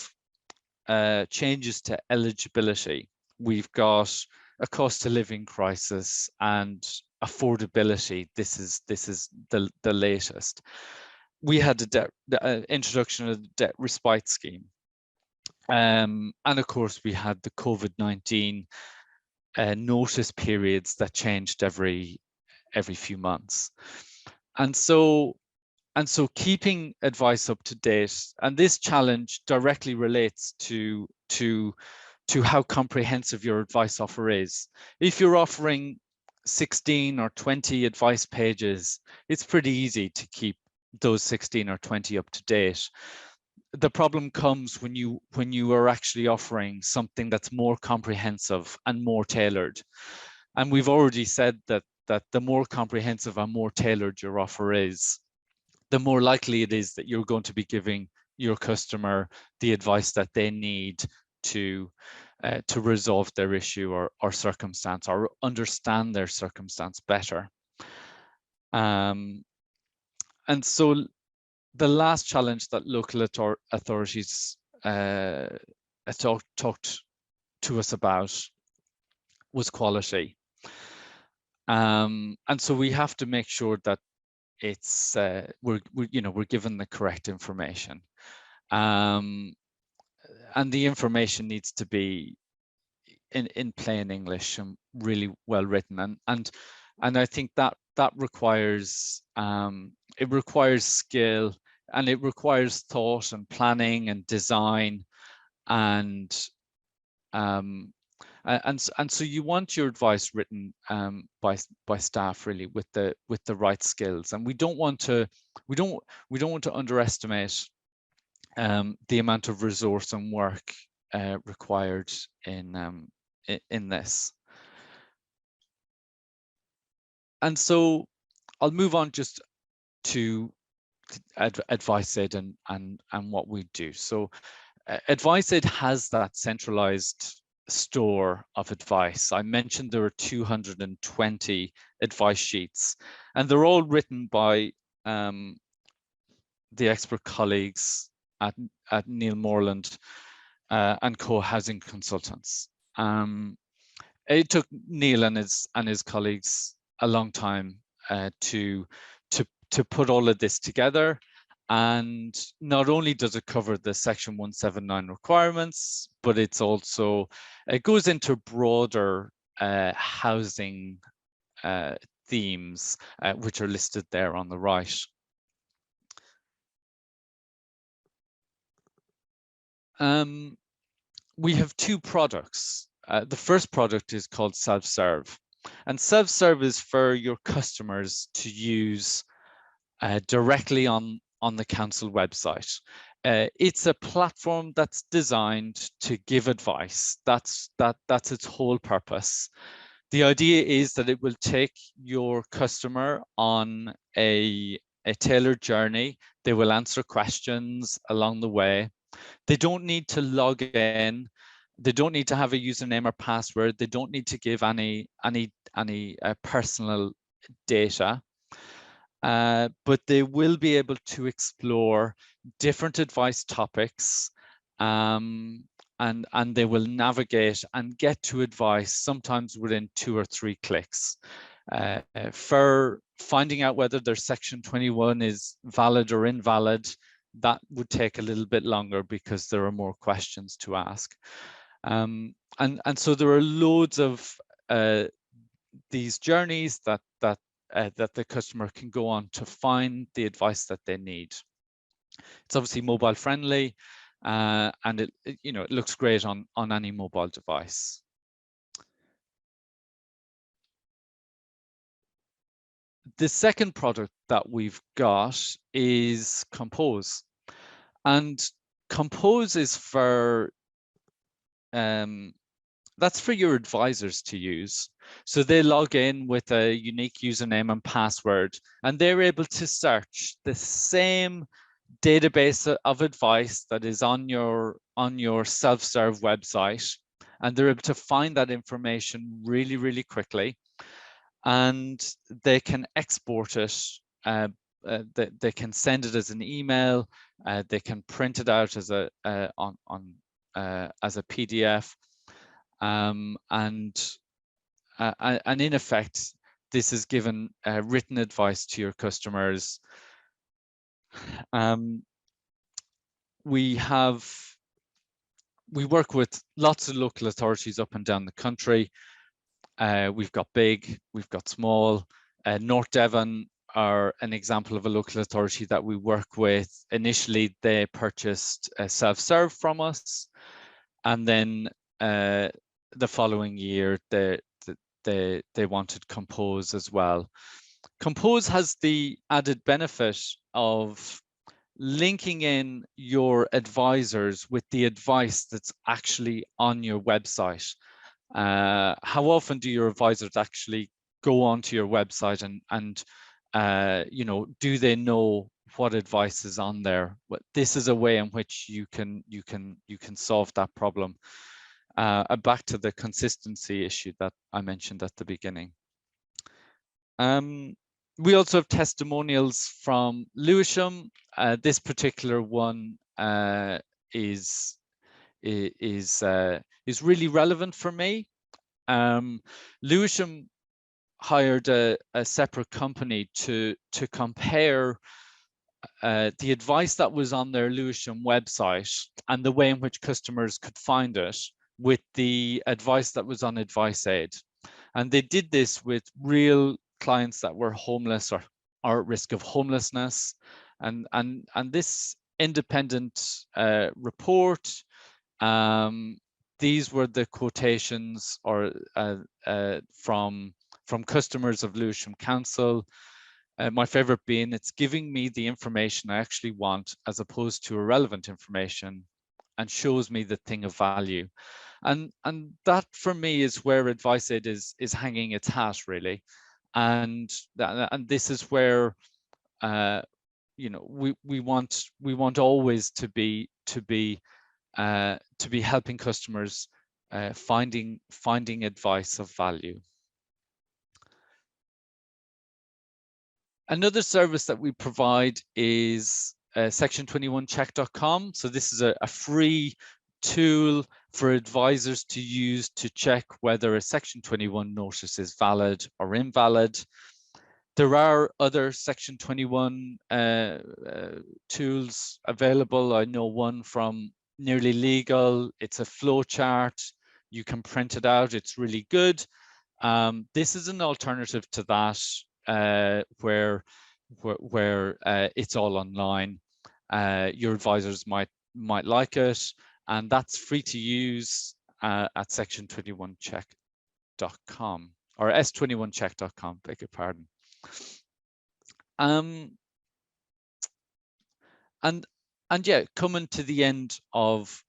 Speaker 3: changes to eligibility. We've got a cost of living crisis and affordability. This is the latest. We had the introduction of the debt respite scheme. And of course, we had the COVID-19 notice periods that changed every few months. And so keeping advice up to date, and this challenge directly relates to how comprehensive your advice offer is. If you're offering 16 or 20 advice pages, it's pretty easy to keep those 16 or 20 up to date. The problem comes when you are actually offering something that's more comprehensive and more tailored. And we've already said that the more comprehensive and more tailored your offer is, the more likely it is that you're going to be giving your customer the advice that they need to resolve their issue or circumstance, or understand their circumstance better. And so the last challenge that local authorities talked to us about was quality. And so we have to make sure that it's we're given the correct information, and the information needs to be in plain English and really well written, and I think that requires it requires skill, and it requires thought and planning and design, and so you want your advice written by staff really with the right skills, and we don't want to underestimate the amount of resource and work required in this. And so I'll move on just to Advice Aid and what we do. So Advice Aid has that centralized store of advice. I mentioned there are 220 advice sheets, and they're all written by the expert colleagues at Neil Morland and co-housing consultants. It took Neil and his colleagues a long time to put all of this together. And not only does it cover the Section 179 requirements, but it goes into broader housing themes, which are listed there on the right. We have two products. The first product is called Self-Serve, and Self-Serve is for your customers to use directly on the council website. It's a platform that's designed to give advice. That's its whole purpose. The idea is that it will take your customer on a tailored journey. They will answer questions along the way. They don't need to log in. They don't need to have a username or password. They don't need to give any personal data. But they will be able to explore different advice topics, and they will navigate and get to advice sometimes within 2 or 3 clicks. For finding out whether their Section 21 is valid or invalid, that would take a little bit longer because there are more questions to ask. And so there are loads of these journeys that the customer can go on to find the advice that they need. It's obviously mobile friendly, and it looks great on any mobile device. The second product that we've got is Compose, and Compose is for that's for your advisors to use. So they log in with a unique username and password, and they're able to search the same database of advice that is on your self-serve website, and they're able to find that information really, really quickly, and they can export it. They can send it as an email. They can print it out as a as a PDF, and in effect, this is given written advice to your customers. We work with lots of local authorities up and down the country. We've got big, we've got small. North Devon are an example of a local authority that we work with. Initially, they purchased self-serve from us, and then the following year, they wanted Compose as well. Compose has the added benefit of linking in your advisors with the advice that's actually on your website. How often do your advisors actually go onto your website and you know, do they know what advice is on there? But this is a way in which you can solve that problem. Back to the consistency issue that I mentioned at the beginning. We also have testimonials from Lewisham. This particular one is really relevant for me. Lewisham hired a separate company to compare the advice that was on their Lewisham website and the way in which customers could find it with the advice that was on Advice Aid. And they did this with real clients that were homeless or at risk of homelessness. And this independent report, these were the quotations or from customers of Lewisham Council. My favorite being, it's giving me the information I actually want as opposed to irrelevant information, and shows me the thing of value. And that for me is where Advice Aid is hanging its hat, really. And this is where you know, we want always to be helping customers finding advice of value. Another service that we provide is section21check.com. So this is a free tool for advisors to use to check whether a Section 21 notice is valid or invalid. There are other Section 21 tools available. I know one from Nearly Legal. It's a flow chart. You can print it out. It's really good. This is an alternative to that, where it's all online. Your advisors might like it, and that's free to use at section21check.com or s21check.com, beg your pardon. And yeah, coming to the end of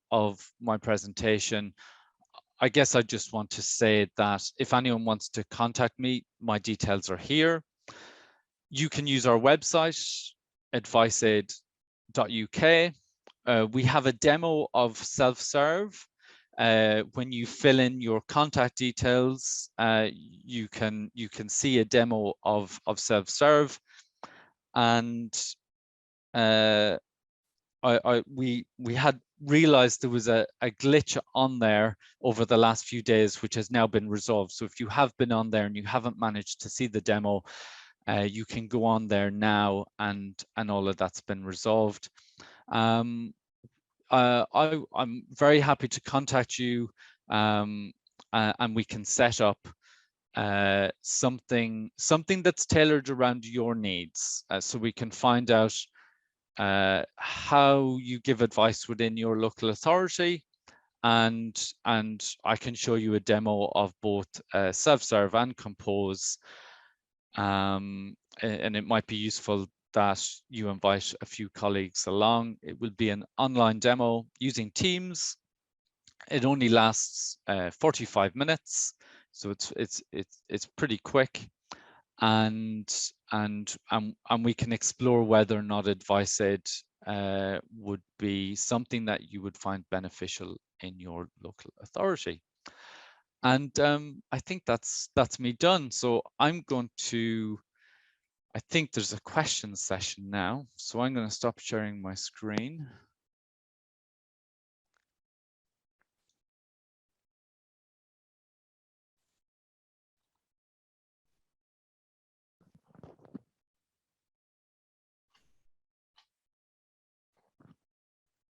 Speaker 3: my presentation, I guess I just want to say that if anyone wants to contact me, my details are here. You can use our website, adviceaid.uk. We have a demo of self-serve. When you fill in your contact details, you can see a demo of self-serve. And we had realized there was a glitch on there over the last few days, which has now been resolved. So if you have been on there and you haven't managed to see the demo, you can go on there now, and all of that's been resolved. I'm very happy to contact you, and we can set up something that's tailored around your needs, so we can find out how you give advice within your local authority, and I can show you a demo of both self-serve and Compose, and it might be useful that you invite a few colleagues along. It will be an online demo using Teams. It only lasts 45 minutes, so it's pretty quick, and we can explore whether or not Advice Aid would be something that you would find beneficial in your local authority. And I think that's me done. So I'm going to, I think there's a question session now. So I'm going to stop sharing my screen.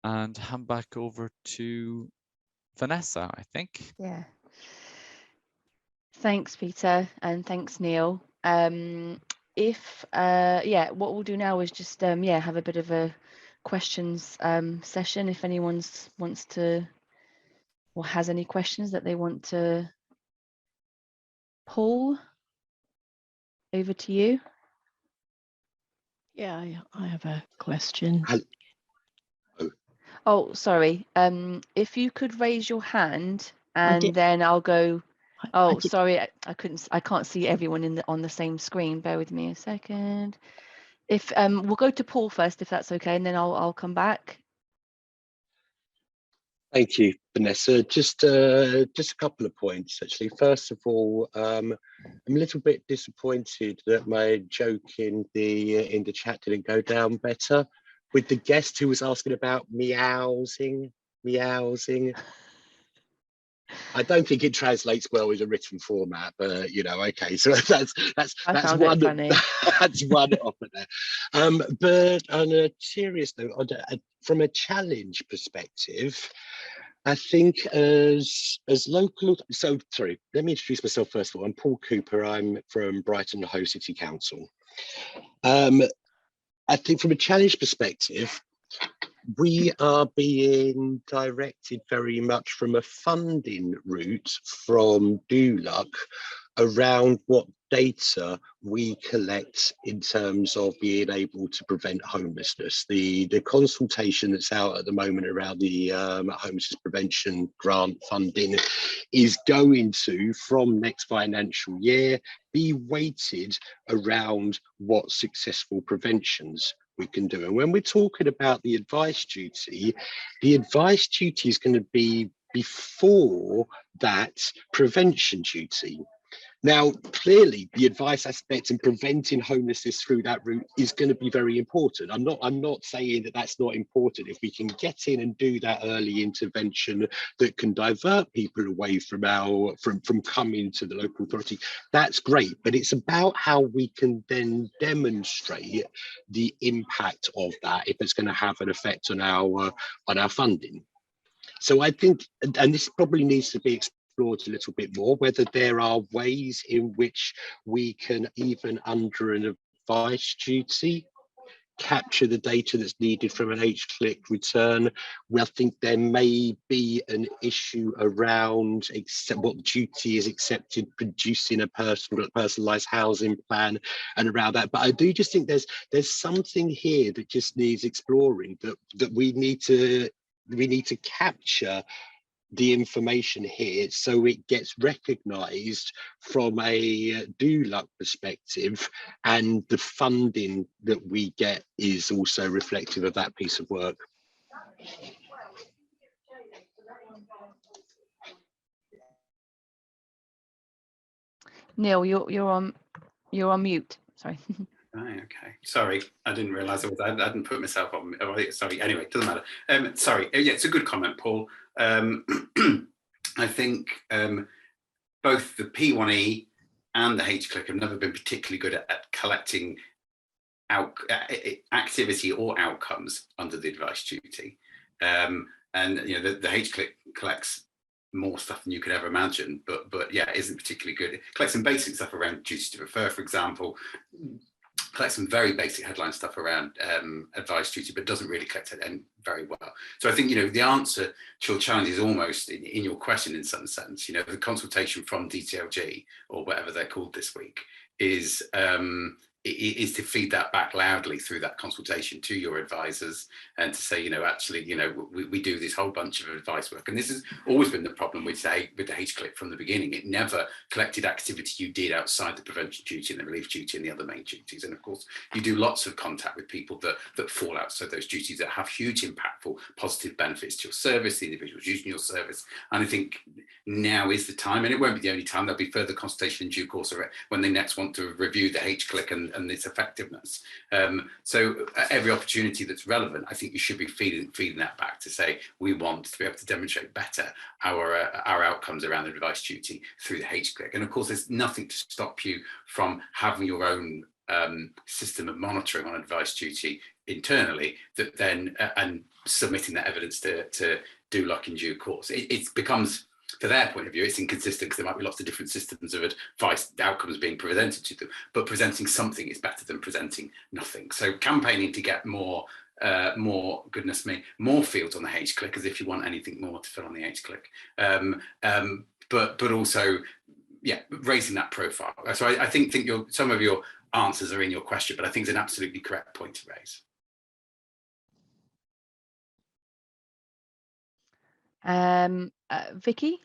Speaker 3: And hand back over to Vanessa, I think.
Speaker 1: Yeah. Thanks, Peter, and thanks, Neil. Yeah, what we'll do now is just have a bit of a questions session. If anyone wants to or has any questions that they want to pull, over to you.
Speaker 4: Yeah, I have a question.
Speaker 1: Oh, sorry. If you could raise your hand, and
Speaker 4: did.
Speaker 1: then I'll go.
Speaker 4: I
Speaker 1: Oh,
Speaker 4: did.
Speaker 1: sorry, I can't see everyone on the same screen. Bear with me a second. If we'll go to Paul first, if that's okay, and then I'll come back.
Speaker 5: Thank you, Vanessa. Just a couple of points, actually. First of all, I'm a little bit disappointed that my joke in the chat didn't go down better with the guest who was asking about meowsing. I don't think it translates well as a written format, but you know, okay. So that's one. That's one off of there. But on a serious note, from a challenge perspective, I think as local. So sorry, let me introduce myself first of all. I'm Paul Cooper. I'm from Brighton Hove City Council. I think from a challenge perspective, we are being directed very much from a funding route from DULUC around what data we collect in terms of being able to prevent homelessness. The consultation that's out at the moment around the homelessness prevention grant funding is going to, from next financial year, be weighted around what successful preventions we can do. And when we're talking about the advice duty is going to be before that prevention duty. Now, clearly, the advice aspect and preventing homelessness through that route is going to be very important. I'm not saying that that's not important. If we can get in and do that early intervention that can divert people away from coming to the local authority, that's great. But it's about how we can then demonstrate the impact of that if it's going to have an effect on our funding. So I think, and this probably needs to be explored a little bit more, whether there are ways in which we can, even under an advice duty, capture the data that's needed from an H-click return. Well, I think there may be an issue around what duty is accepted, producing a personalised housing plan and around that. But I do just think there's something here that just needs exploring, that we need to capture the information here so it gets recognised from a DULUC perspective, and the funding that we get is also reflective of that piece of work.
Speaker 1: Neil, you're on mute. Sorry.
Speaker 2: Right, okay. Sorry, I didn't realise I hadn't put myself on. Sorry. Anyway, doesn't matter. Sorry. Yeah, it's a good comment, Paul. I think both the P1E and the H-click have never been particularly good at collecting activity or outcomes under the advice duty. And you know, the H-click collects more stuff than you could ever imagine, but yeah, isn't particularly good. It collects some basic stuff around duty to refer, for example. Collect some very basic headline stuff around advice duty, but doesn't really collect it very well. So I think, you know, the answer to your challenge is almost in your question in some sense. You know, the consultation from DTLG, or whatever they're called this week, is is to feed that back loudly through that consultation to your advisors, and to say, actually, we do this whole bunch of advice work. And this has always been the problem with the H-Click from the beginning. It never collected activity you did outside the prevention duty and the relief duty and the other main duties. And of course, you do lots of contact with people that fall outside those duties, that have huge impactful positive benefits to your service, the individuals using your service. And I think now is the time, and it won't be the only time. There'll be further consultation in due course when they next want to review the H-Click and its effectiveness. So every opportunity that's relevant, I think you should be feeding that back to say, we want to be able to demonstrate better our outcomes around the advice duty through the H-Click. And of course, there's nothing to stop you from having your own system of monitoring on advice duty internally, that then and submitting that evidence to DULUC in due course. It becomes, to their point of view, it's inconsistent because there might be lots of different systems of advice outcomes being presented to them, but presenting something is better than presenting nothing. So campaigning to get more goodness me, more fields on the H-Click, as if you want anything more to fill on the H-Click, but also, yeah, raising that profile. So I think some of your answers are in your question, but I think it's an absolutely correct point to raise.
Speaker 1: Vicky,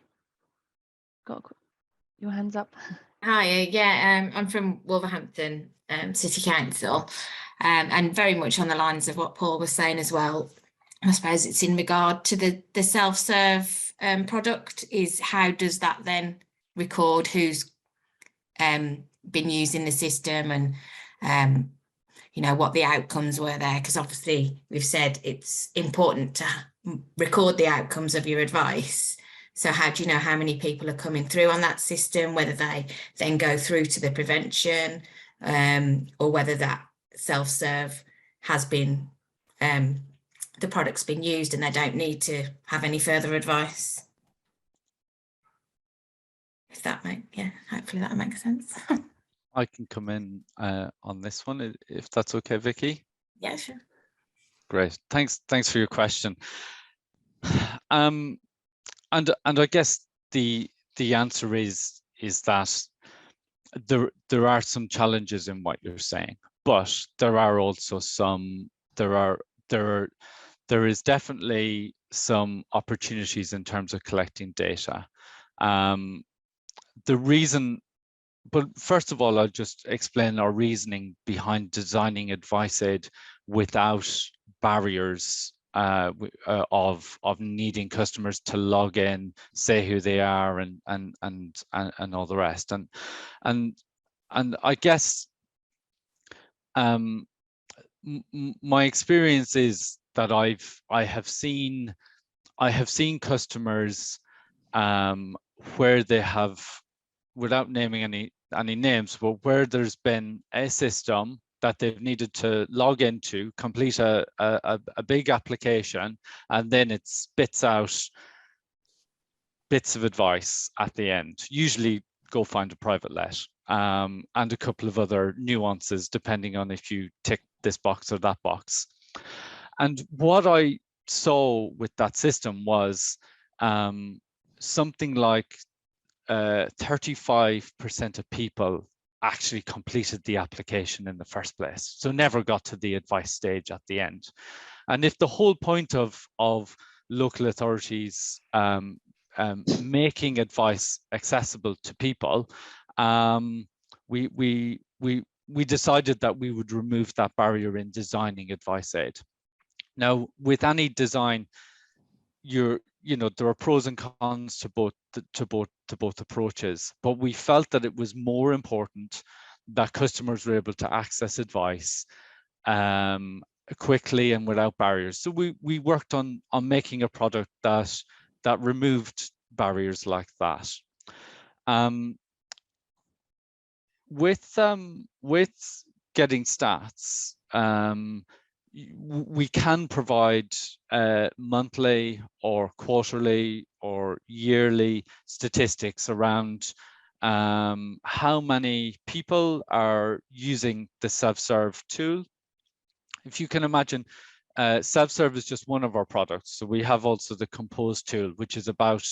Speaker 1: got your hands up.
Speaker 6: Hi, yeah, I'm from Wolverhampton City Council, and very much on the lines of what Paul was saying as well. I suppose it's in regard to the self-serve product, is how does that then record who's been using the system, and what the outcomes were there, because obviously we've said it's important to record the outcomes of your advice. So how do you know how many people are coming through on that system, whether they then go through to the prevention, or whether that self-serve has been, the product's been used and they don't need to have any further advice? If that hopefully that makes sense.
Speaker 3: I can come in on this one, if that's okay, Vicky.
Speaker 6: Yeah, sure.
Speaker 3: Great, thanks for your question. And I guess the answer is that there are some challenges in what you're saying, but there are also there is definitely some opportunities in terms of collecting data. The reason, but first of all, I'll just explain our reasoning behind designing advice aid without barriers of needing customers to log in, say who they are, and all the rest. And I guess my experience is that I have seen customers where they have, without naming any names, but where there's been a system that they've needed to log into, complete a big application, and then it spits out bits of advice at the end, usually go find a private let, and a couple of other nuances depending on if you tick this box or that box. And what I saw with that system was something like 35% of people actually completed the application in the first place, so never got to the advice stage at the end. And if the whole point of local authorities making advice accessible to people, we decided that we would remove that barrier in designing advice aid. Now, with any design, there are pros and cons to both approaches, but we felt that it was more important that customers were able to access advice quickly and without barriers. So we worked on making a product that removed barriers like that. With getting stats, we can provide monthly or quarterly or yearly statistics around how many people are using the self-serve tool. If you can imagine, self-serve is just one of our products. So we have also the Compose tool, which is about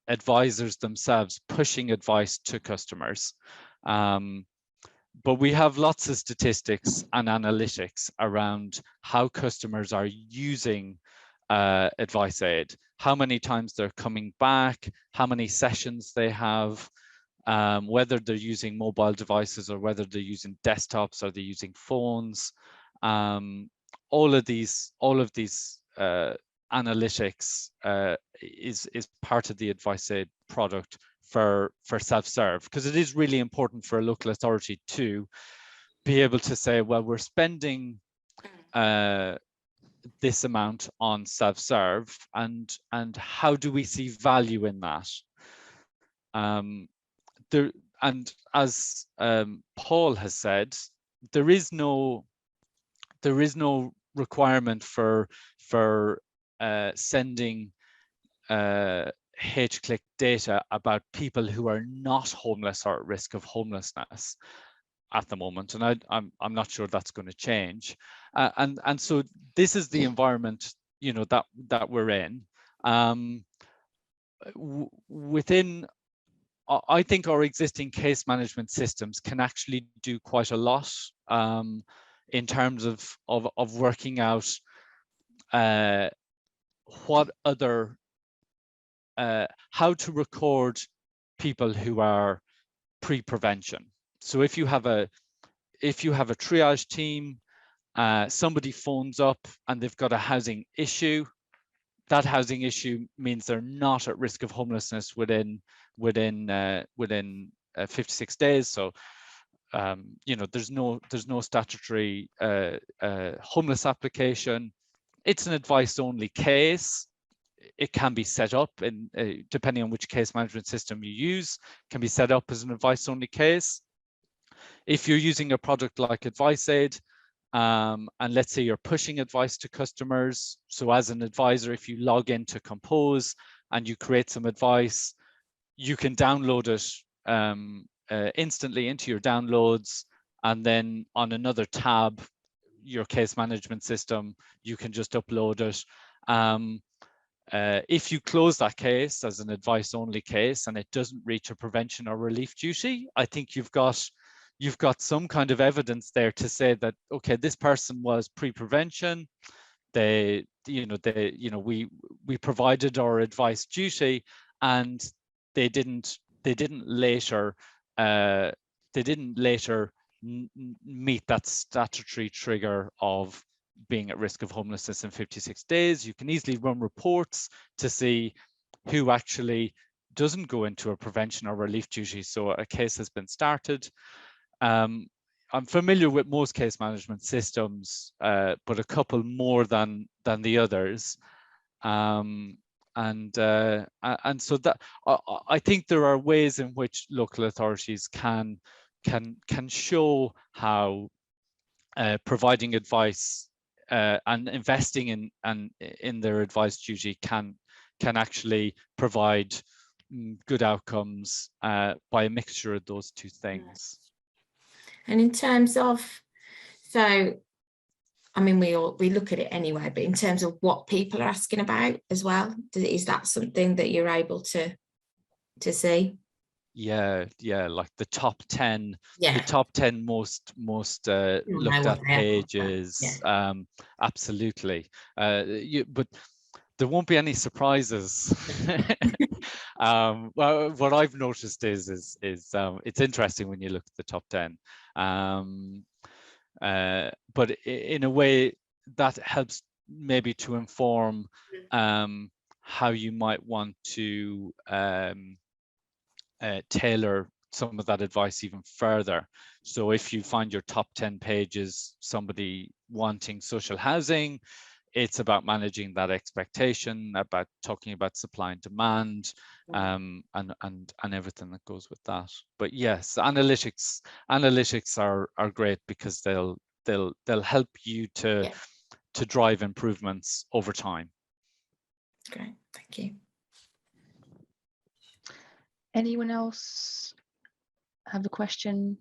Speaker 3: advisors themselves pushing advice to customers. but we have lots of statistics and analytics around how customers are using advice aid, how many times they're coming back, how many sessions they have, whether they're using mobile devices or whether they're using desktops or they're using phones. All of these analytics is part of the advice aid product for self-serve, because it is really important for a local authority to be able to say, well, we're spending this amount on self-serve, and how do we see value in that? And as Paul has said, there is no requirement for sending H-click data about people who are not homeless or at risk of homelessness at the moment, and I'm not sure that's going to change. And so this is the environment, you know, that we're in. Within, I think our existing case management systems can actually do quite a lot in terms of working out what other how to record people who are pre-prevention. So if you have a triage team, somebody phones up and they've got a housing issue, that housing issue means they're not at risk of homelessness within 56 days. So you know, there's no statutory homeless application. It's an advice only case. It can be set up, and depending on which case management system you use, can be set up as an advice only case. If you're using a product like Advice Aid, and let's say you're pushing advice to customers, so as an advisor, if you log into Compose and you create some advice, you can download it instantly into your downloads, and then on another tab, your case management system, you can just upload it. If you close that case as an advice only case and it doesn't reach a prevention or relief duty, I think you've got some kind of evidence there to say that, okay, this person was pre-prevention, we provided our advice duty, and they didn't later meet that statutory trigger of being at risk of homelessness in 56 days. You can easily run reports to see who actually doesn't go into a prevention or relief duty. So a case has been started. I'm familiar with most case management systems, but a couple more than the others. And so that I think there are ways in which local authorities can show how providing advice and investing in their advice duty can actually provide good outcomes by a mixture of those two things.
Speaker 6: And in terms of, so I mean, we look at it anyway, but in terms of what people are asking about as well, is that something that you're able to see? Yeah,
Speaker 3: like the top 10, the top 10 most looked at pages. Absolutely. But there won't be any surprises. Well, what I've noticed is it's interesting when you look at the top 10. But in a way that helps maybe to inform how you might want to tailor some of that advice even further. So if you find your top 10 pages somebody wanting social housing, it's about managing that expectation, about talking about supply and demand, and everything that goes with that. But yes, analytics are great because they'll help you to drive improvements over time.
Speaker 6: Great, thank you.
Speaker 1: Anyone else have a question?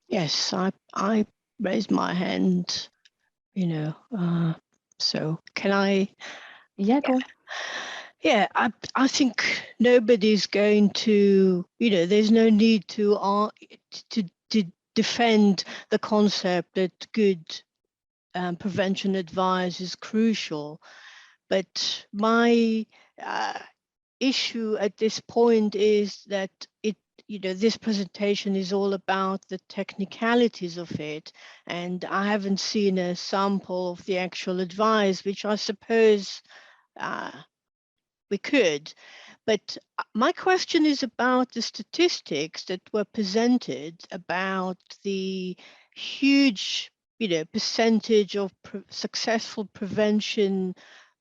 Speaker 4: Yes, I raised my hand, so can I?
Speaker 1: Yeah, go on.
Speaker 4: Yeah, I think nobody's going to, there's no need to defend the concept that good prevention advice is crucial. But my issue at this point is that this presentation is all about the technicalities of it, and I haven't seen a sample of the actual advice, which I suppose we could. But my question is about the statistics that were presented about the huge, percentage of successful prevention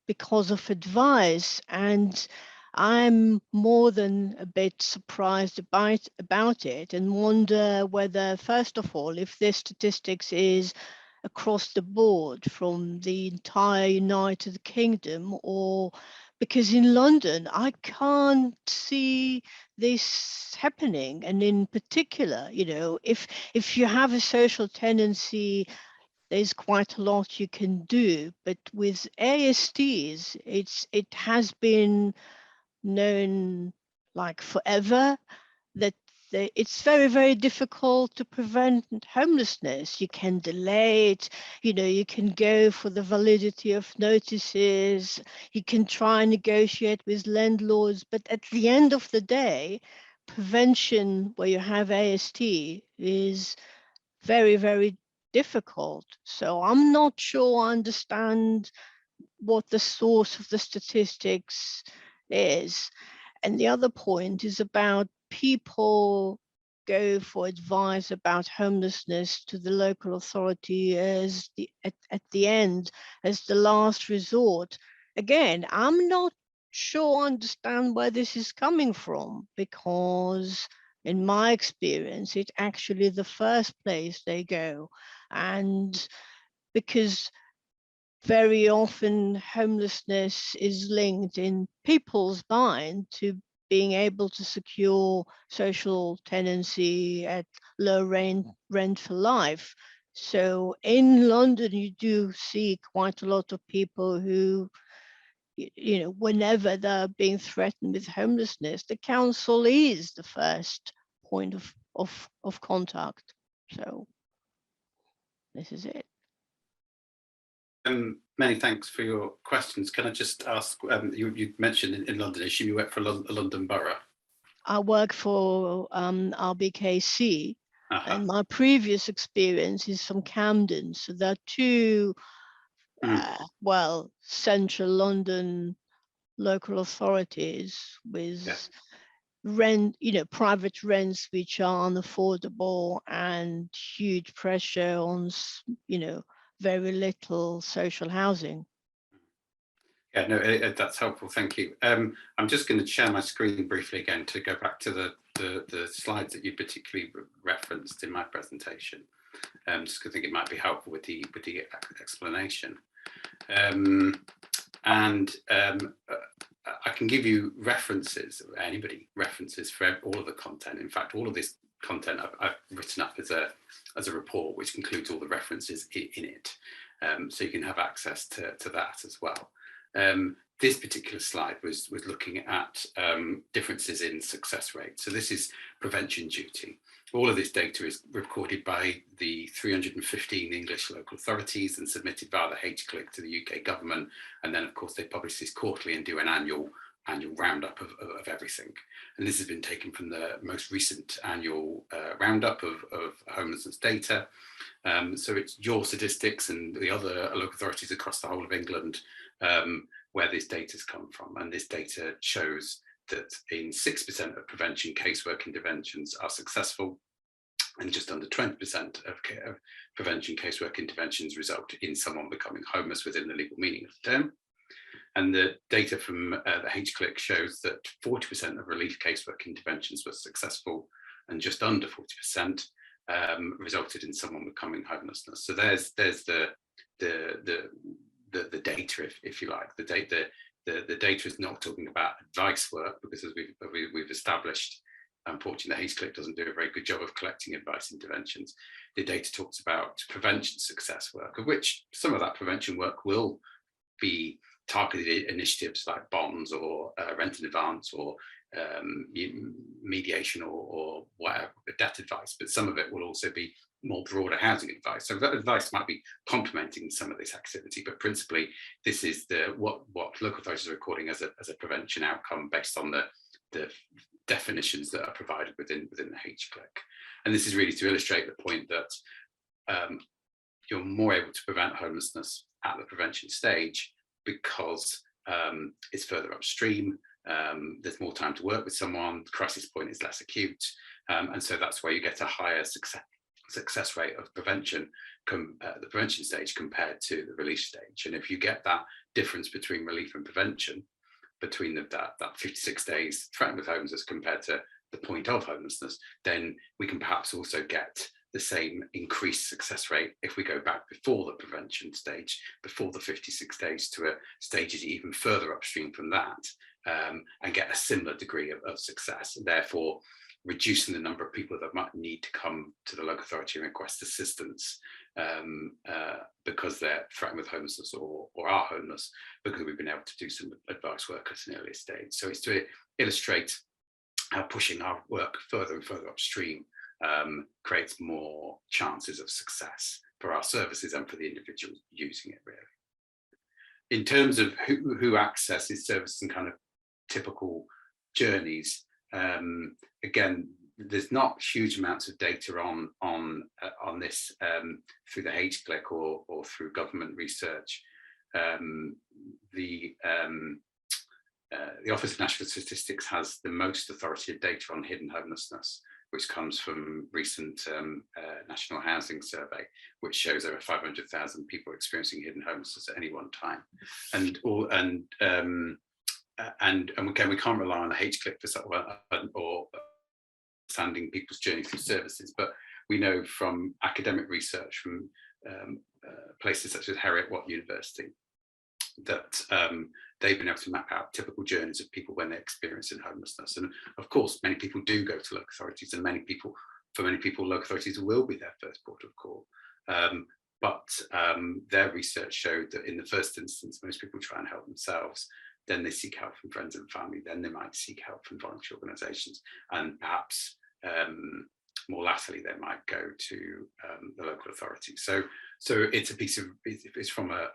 Speaker 4: because of advice. And I'm more than a bit surprised about it, and wonder whether, first of all, if this statistics is across the board from the entire United Kingdom, or because in London I can't see this happening. And in particular, if you have a social tenancy, there's quite a lot you can do. But with ASTs, it has been known like forever that it's very, very difficult to prevent homelessness. You can delay it, you can go for the validity of notices, you can try and negotiate with landlords, but at the end of the day, prevention where you have AST is very, very difficult. So I'm not sure I understand what the source of the statistics is. And the other point is about people go for advice about homelessness to the local authority as at the end, as the last resort. Again, I'm not sure I understand where this is coming from, because in my experience, it's actually the first place they go. And because very often homelessness is linked in people's mind to being able to secure social tenancy at low rent for life. So in London, you do see quite a lot of people who, whenever they're being threatened with homelessness, the council is the first point of contact. So this is it.
Speaker 2: Many thanks for your questions. Can I just ask, you mentioned in London, I assume you work for a London borough?
Speaker 4: I work for RBKC, and my previous experience is from Camden. So there are two, central London local authorities with rent, private rents which are unaffordable, and huge pressure on, very little social housing.
Speaker 2: Yeah, no, that's helpful. Thank you. I'm just going to share my screen briefly again to go back to the slides that you particularly referenced in my presentation, just because I think it might be helpful with the explanation. I can give you references, references for all of the content. In fact, all of this content I've written up as a report, which includes all the references in it, so you can have access to that as well. This particular slide was looking at differences in success rate. So this is prevention duty. All of this data is recorded by the 315 English local authorities and submitted via the HCLIC to the UK government. And then, of course, they publish this quarterly and do an annual roundup of everything. And this has been taken from the most recent annual roundup of homelessness data. So it's your statistics and the other local authorities across the whole of England where this data has come from. And this data shows that in 6% of prevention casework interventions are successful, and just under 20% of prevention casework interventions result in someone becoming homeless within the legal meaning of the term. And the data from the HCLIC shows that 40% of relief casework interventions were successful, and just under 40% resulted in someone becoming homelessness. So there's the data, if you like. The data is not talking about advice work, because as we've established, unfortunately, the HCLIC doesn't do a very good job of collecting advice interventions. The data talks about prevention success work, of which some of that prevention work will be targeted initiatives like bonds or rent in advance or mediation or whatever, debt advice, but some of it will also be more broader housing advice. So that advice might be complementing some of this activity, but principally this is what local authorities are recording as a prevention outcome based on the definitions that are provided within the HCLIC. And this is really to illustrate the point that you're more able to prevent homelessness at the prevention stage because it's further upstream. There's more time to work with someone. The crisis point is less acute, and so that's where you get a higher success rate of prevention at the prevention stage compared to the relief stage. And if you get that difference between relief and prevention, between that 56 days threatened with homelessness compared to the point of homelessness, then we can perhaps also get the same increased success rate if we go back before the prevention stage, before the 56 days to a stage even further upstream from that, and get a similar degree of success, and therefore reducing the number of people that might need to come to the local authority and request assistance because they're threatened with homelessness or are homeless, because we've been able to do some advice work at an earlier stage. So it's to illustrate how pushing our work further and further upstream creates more chances of success for our services and for the individuals using it, really. In terms of who accesses services and kind of typical journeys, again, there's not huge amounts of data on this through the HCLIC or through government research. The Office of National Statistics has the most authoritative data on hidden homelessness, which comes from recent National Housing Survey, which shows over 500,000 people experiencing hidden homelessness at any one time. And again, we can't rely on the HCLIC for sort of, or understanding people's journey through services, but we know from academic research from places such as Heriot-Watt University that they've been able to map out typical journeys of people when they're experiencing homelessness. And of course, many people do go to local authorities, and for many people, local authorities will be their first port of call. But their research showed that in the first instance, most people try and help themselves. Then they seek help from friends and family. Then they might seek help from voluntary organisations, and perhaps more latterly, they might go to the local authority. So it's it's from a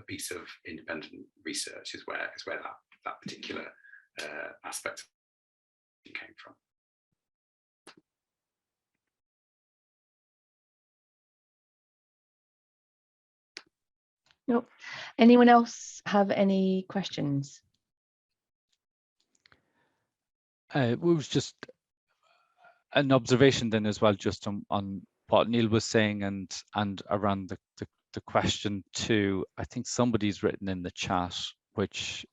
Speaker 2: piece of independent research is where that particular aspect came from.
Speaker 1: Nope. Anyone else have any questions?
Speaker 3: It was just an observation then as well, just on what Neil was saying and around the question too. I think somebody's written in the chat, which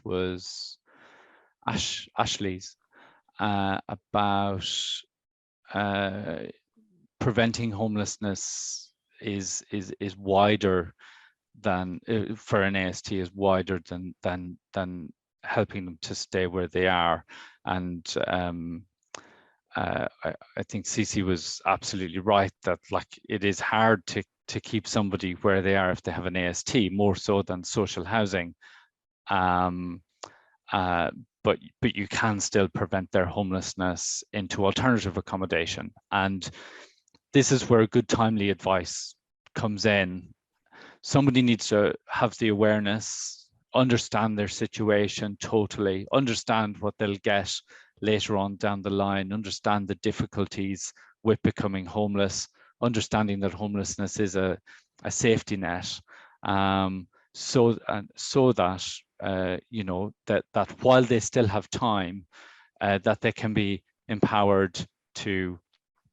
Speaker 3: was Ashley's, about preventing homelessness is wider than for an AST is wider than helping them to stay where they are. And I think Cece was absolutely right that like it is hard to keep somebody where they are if they have an AST, more so than social housing. But you can still prevent their homelessness into alternative accommodation. And this is where good timely advice comes in. Somebody needs to have the awareness, understand their situation totally, understand what they'll get later on down the line, understand the difficulties with becoming homeless, understanding that homelessness is a safety net, so that you know that while they still have time, that they can be empowered to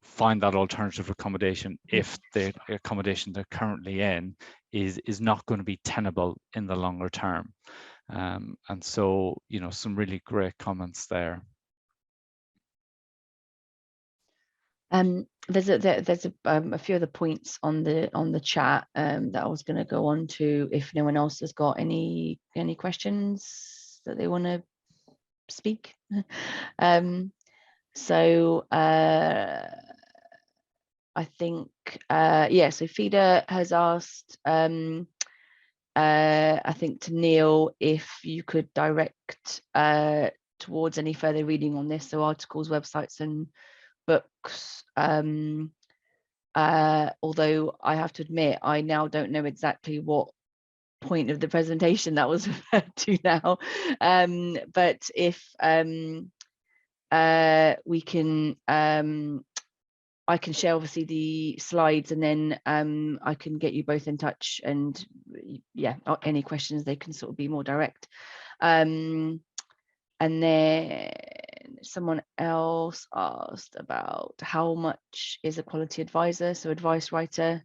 Speaker 3: find that alternative accommodation if the accommodation they're currently in is not going to be tenable in the longer term. And so, you know, some really great comments there.
Speaker 1: There's a few other points on the chat that I was going to go on to if no one else has got any questions that they want to speak. So I think so Fida has asked I think to Neil if you could direct towards any further reading on this, so articles, websites and books. Although I have to admit, I now don't know exactly what point of the presentation that was referred to now. But if we can, I can share obviously the slides, and then I can get you both in touch, and yeah, any questions, they can sort of be more direct. And then someone else asked about how much is a quality advisor, so advice writer.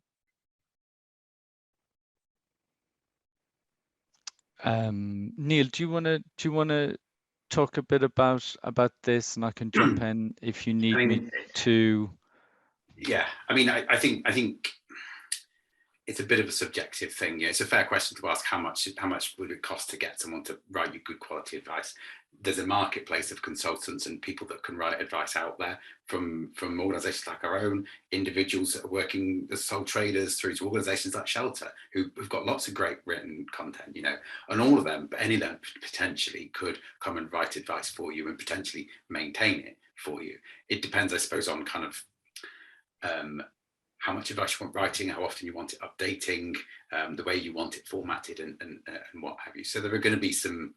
Speaker 3: Neil, do you want to talk a bit about this, and I can jump in if you need me to?
Speaker 2: Yeah, I mean, I think it's a bit of a subjective thing. Yeah, it's a fair question to ask, how much would it cost to get someone to write you good quality advice? There's a marketplace of consultants and people that can write advice out there, from organisations like our own, individuals that are working as sole traders, through to organisations like Shelter, who've got lots of great written content, you know, and all of them, any of them potentially could come and write advice for you and potentially maintain it for you. It depends, I suppose, on kind of how much advice you want writing, how often you want it updating, the way you want it formatted, and what have you. So there are going to be some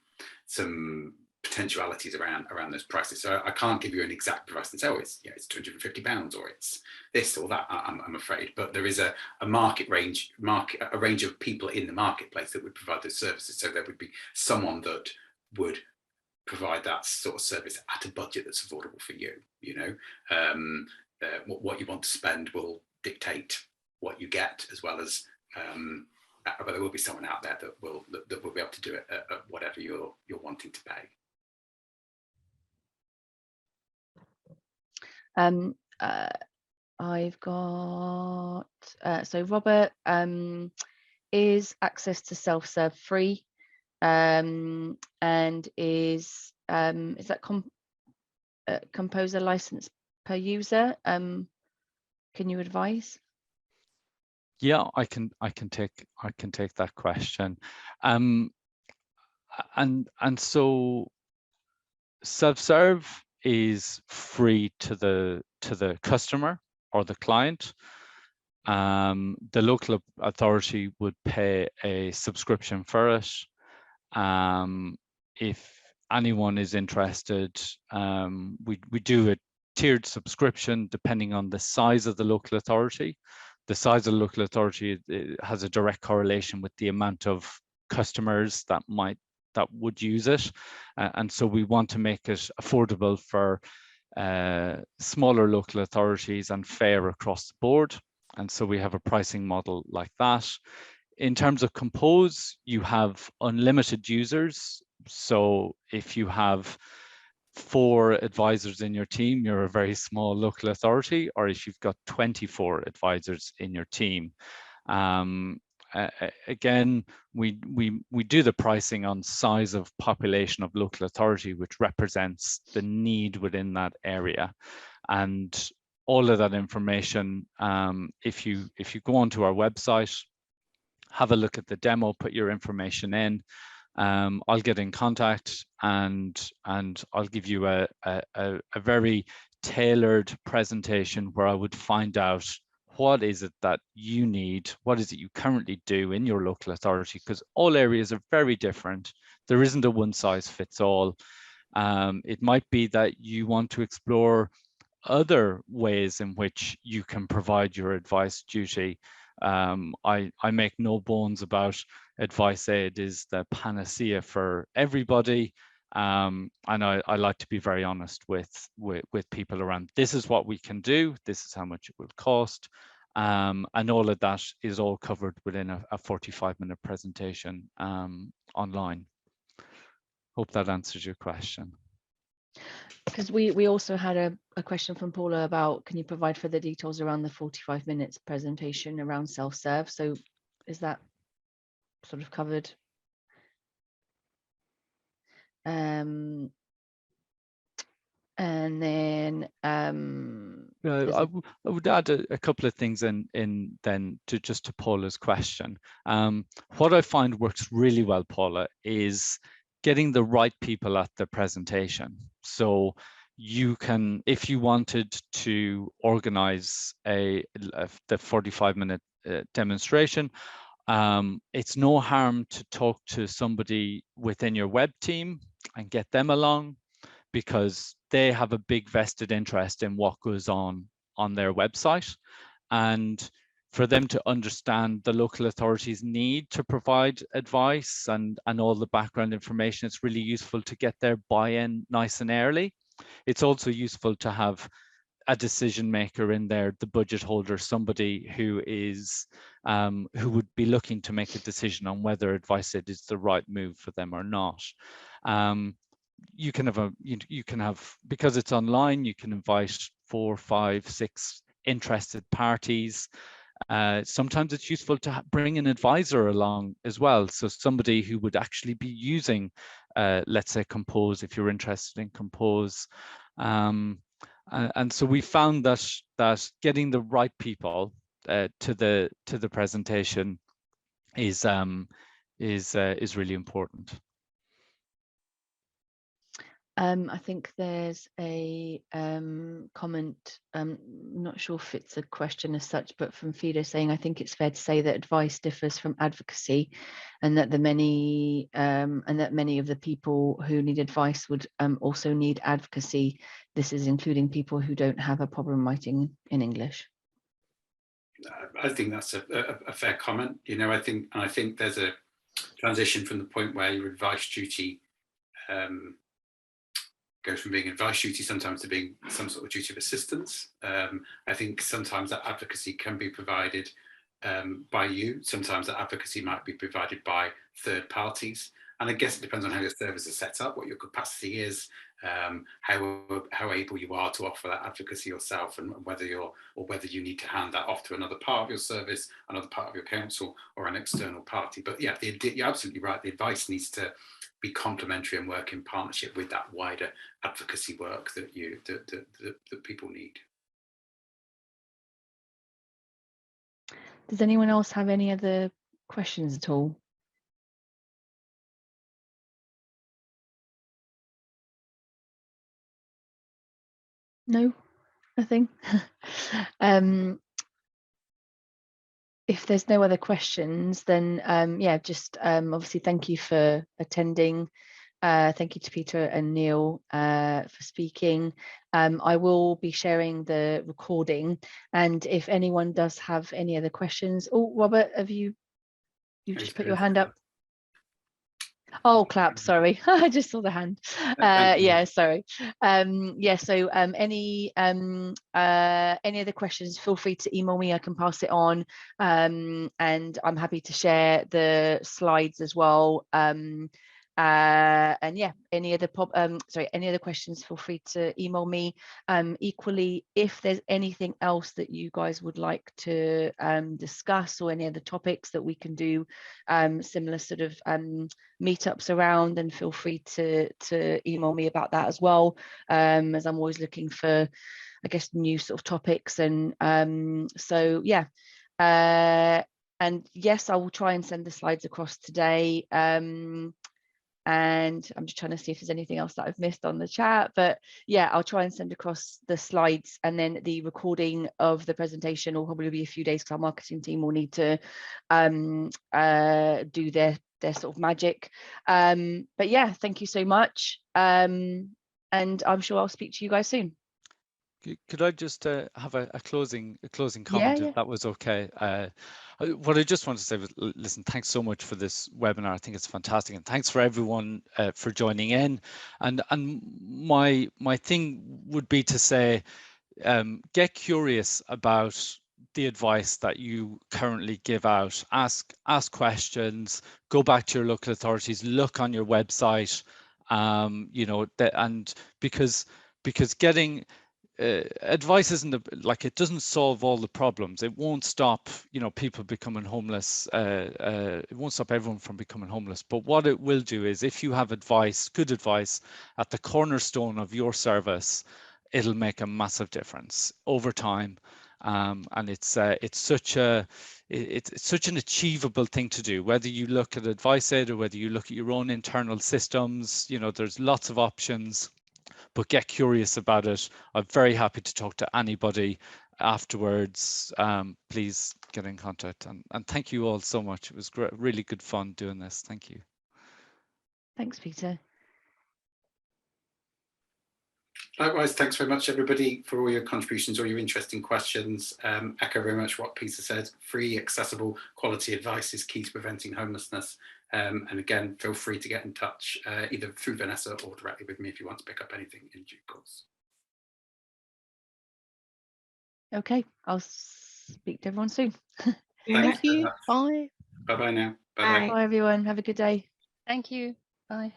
Speaker 2: potentialities around those prices. So I can't give you an exact price and say, oh, it's £250 or it's this or that, I'm afraid. But there is a range of people in the marketplace that would provide those services. So there would be someone that would provide that sort of service at a budget that's affordable for you. You know, what you want to spend will dictate what you get, as well as but there will be someone out there that will be able to do it at whatever you're wanting to pay.
Speaker 1: I've got so Robert, is access to self-serve free, and is that composer license per user? Can you advise?
Speaker 3: Yeah, I can take that question. And so self-serve is free to the customer or the client. The local authority would pay a subscription for it. If anyone is interested, we do a tiered subscription depending on the size of the local authority. The size of the local authority has a direct correlation with the amount of customers that would use it, and so we want to make it affordable for smaller local authorities and fair across the board. And so we have a pricing model like that. In terms of Compose, you have unlimited users. So if you have 4 advisors in your team, you're a very small local authority, or if you've got 24 advisors in your team. Again, we do the pricing on size of population of local authority, which represents the need within that area. And all of that information, if you go onto our website, have a look at the demo, put your information in, I'll get in contact and I'll give you a very tailored presentation where I would find out what is it that you need, what is it you currently do in your local authority, because all areas are very different. There isn't a one size fits all. It might be that you want to explore other ways in which you can provide your advice duty. I make no bones about advice aid is the panacea for everybody, and I like to be very honest with people around, this is what we can do, this is how much it will cost, and all of that is all covered within a 45-minute presentation online. Hope that answers your question.
Speaker 1: Because we also had a question from Paula about, can you provide further details around the 45 minutes presentation around self-serve? So is that sort of covered? And then
Speaker 3: I would add a couple of things in then to Paula's question. What I find works really well, Paula, is getting the right people at the presentation. So you can, if you wanted to organize the 45-minute demonstration, it's no harm to talk to somebody within your web team and get them along, because they have a big vested interest in what goes on their website. And for them to understand the local authorities' need to provide advice and all the background information, it's really useful to get their buy-in nice and early. It's also useful to have a decision maker in there, the budget holder, somebody who is who would be looking to make a decision on whether Advice Aid is the right move for them or not. You can have because it's online, you can invite 4, 5, 6 interested parties. Sometimes it's useful to bring an advisor along as well, so somebody who would actually be using, let's say, Compose, if you're interested in Compose. And so we found that getting the right people to the presentation is really important.
Speaker 1: I think there's a comment, not sure if it's a question as such, but from Fido saying, I think it's fair to say that advice differs from advocacy, and that many of the people who need advice would also need advocacy. This is including people who don't have a problem writing in English.
Speaker 2: I think that's a fair comment. You know, I think there's a transition from the point where your advice duty goes from being advice duty sometimes to being some sort of duty of assistance. I think sometimes that advocacy can be provided by you. Sometimes that advocacy might be provided by third parties. And I guess it depends on how your service is set up, what your capacity is, how able you are to offer that advocacy yourself, and whether you need to hand that off to another part of your service, another part of your council, or an external party. But yeah, you're absolutely right. The advice needs to be complementary and work in partnership with that wider advocacy work that people need.
Speaker 1: Does anyone else have any other questions at all? No, nothing. If there's no other questions, then yeah, just obviously thank you for attending. Thank you to Peter and Neil for speaking. I will be sharing the recording, and if anyone does have any other questions. Oh, Robert, have you just put your hand up? Oh, clap, sorry. I just saw the hand. Yeah, sorry. Yeah, so any other questions, feel free to email me. I can pass it on, and I'm happy to share the slides as well. And yeah, any other questions, feel free to email me. Equally, if there's anything else that you guys would like to discuss, or any other topics that we can do similar sort of meetups around, then feel free to email me about that as well, as I'm always looking for, I guess, new sort of topics. And so yeah, and yes, I will try and send the slides across today. And I'm just trying to see if there's anything else that I've missed on the chat, but yeah, I'll try and send across the slides, and then the recording of the presentation will probably be a few days, because our marketing team will need to do their sort of magic. But yeah, thank you so much, and I'm sure I'll speak to you guys soon.
Speaker 3: Could I just have a closing comment, if that was okay? What I just want to say was, listen, thanks so much for this webinar. I think it's fantastic, and thanks for everyone for joining in. And my thing would be to say, get curious about the advice that you currently give out. Ask questions. Go back to your local authorities. Look on your website. You know, and because getting advice isn't it doesn't solve all the problems. It won't stop, you know, people becoming homeless. It won't stop everyone from becoming homeless. But what it will do is, if you have advice, good advice, at the cornerstone of your service, it'll make a massive difference over time. and it's such an achievable thing to do, whether you look at Advice Aid or whether you look at your own internal systems. You know, there's lots of options, but get curious about it. I'm very happy to talk to anybody afterwards. Please get in contact, and thank you all so much. It was great, really good fun doing this. Thank you.
Speaker 1: Thanks, Peter.
Speaker 2: Likewise, thanks very much, everybody, for all your contributions, all your interesting questions. Echo very much what Peter said. Free, accessible, quality advice is key to preventing homelessness. And again, feel free to get in touch either through Vanessa or directly with me if you want to pick up anything in due course.
Speaker 1: Okay, I'll speak to everyone soon.
Speaker 4: Thank you. Bye.
Speaker 2: Bye-bye now. Bye-bye.
Speaker 1: Bye, everyone. Have a good day.
Speaker 7: Thank you. Bye.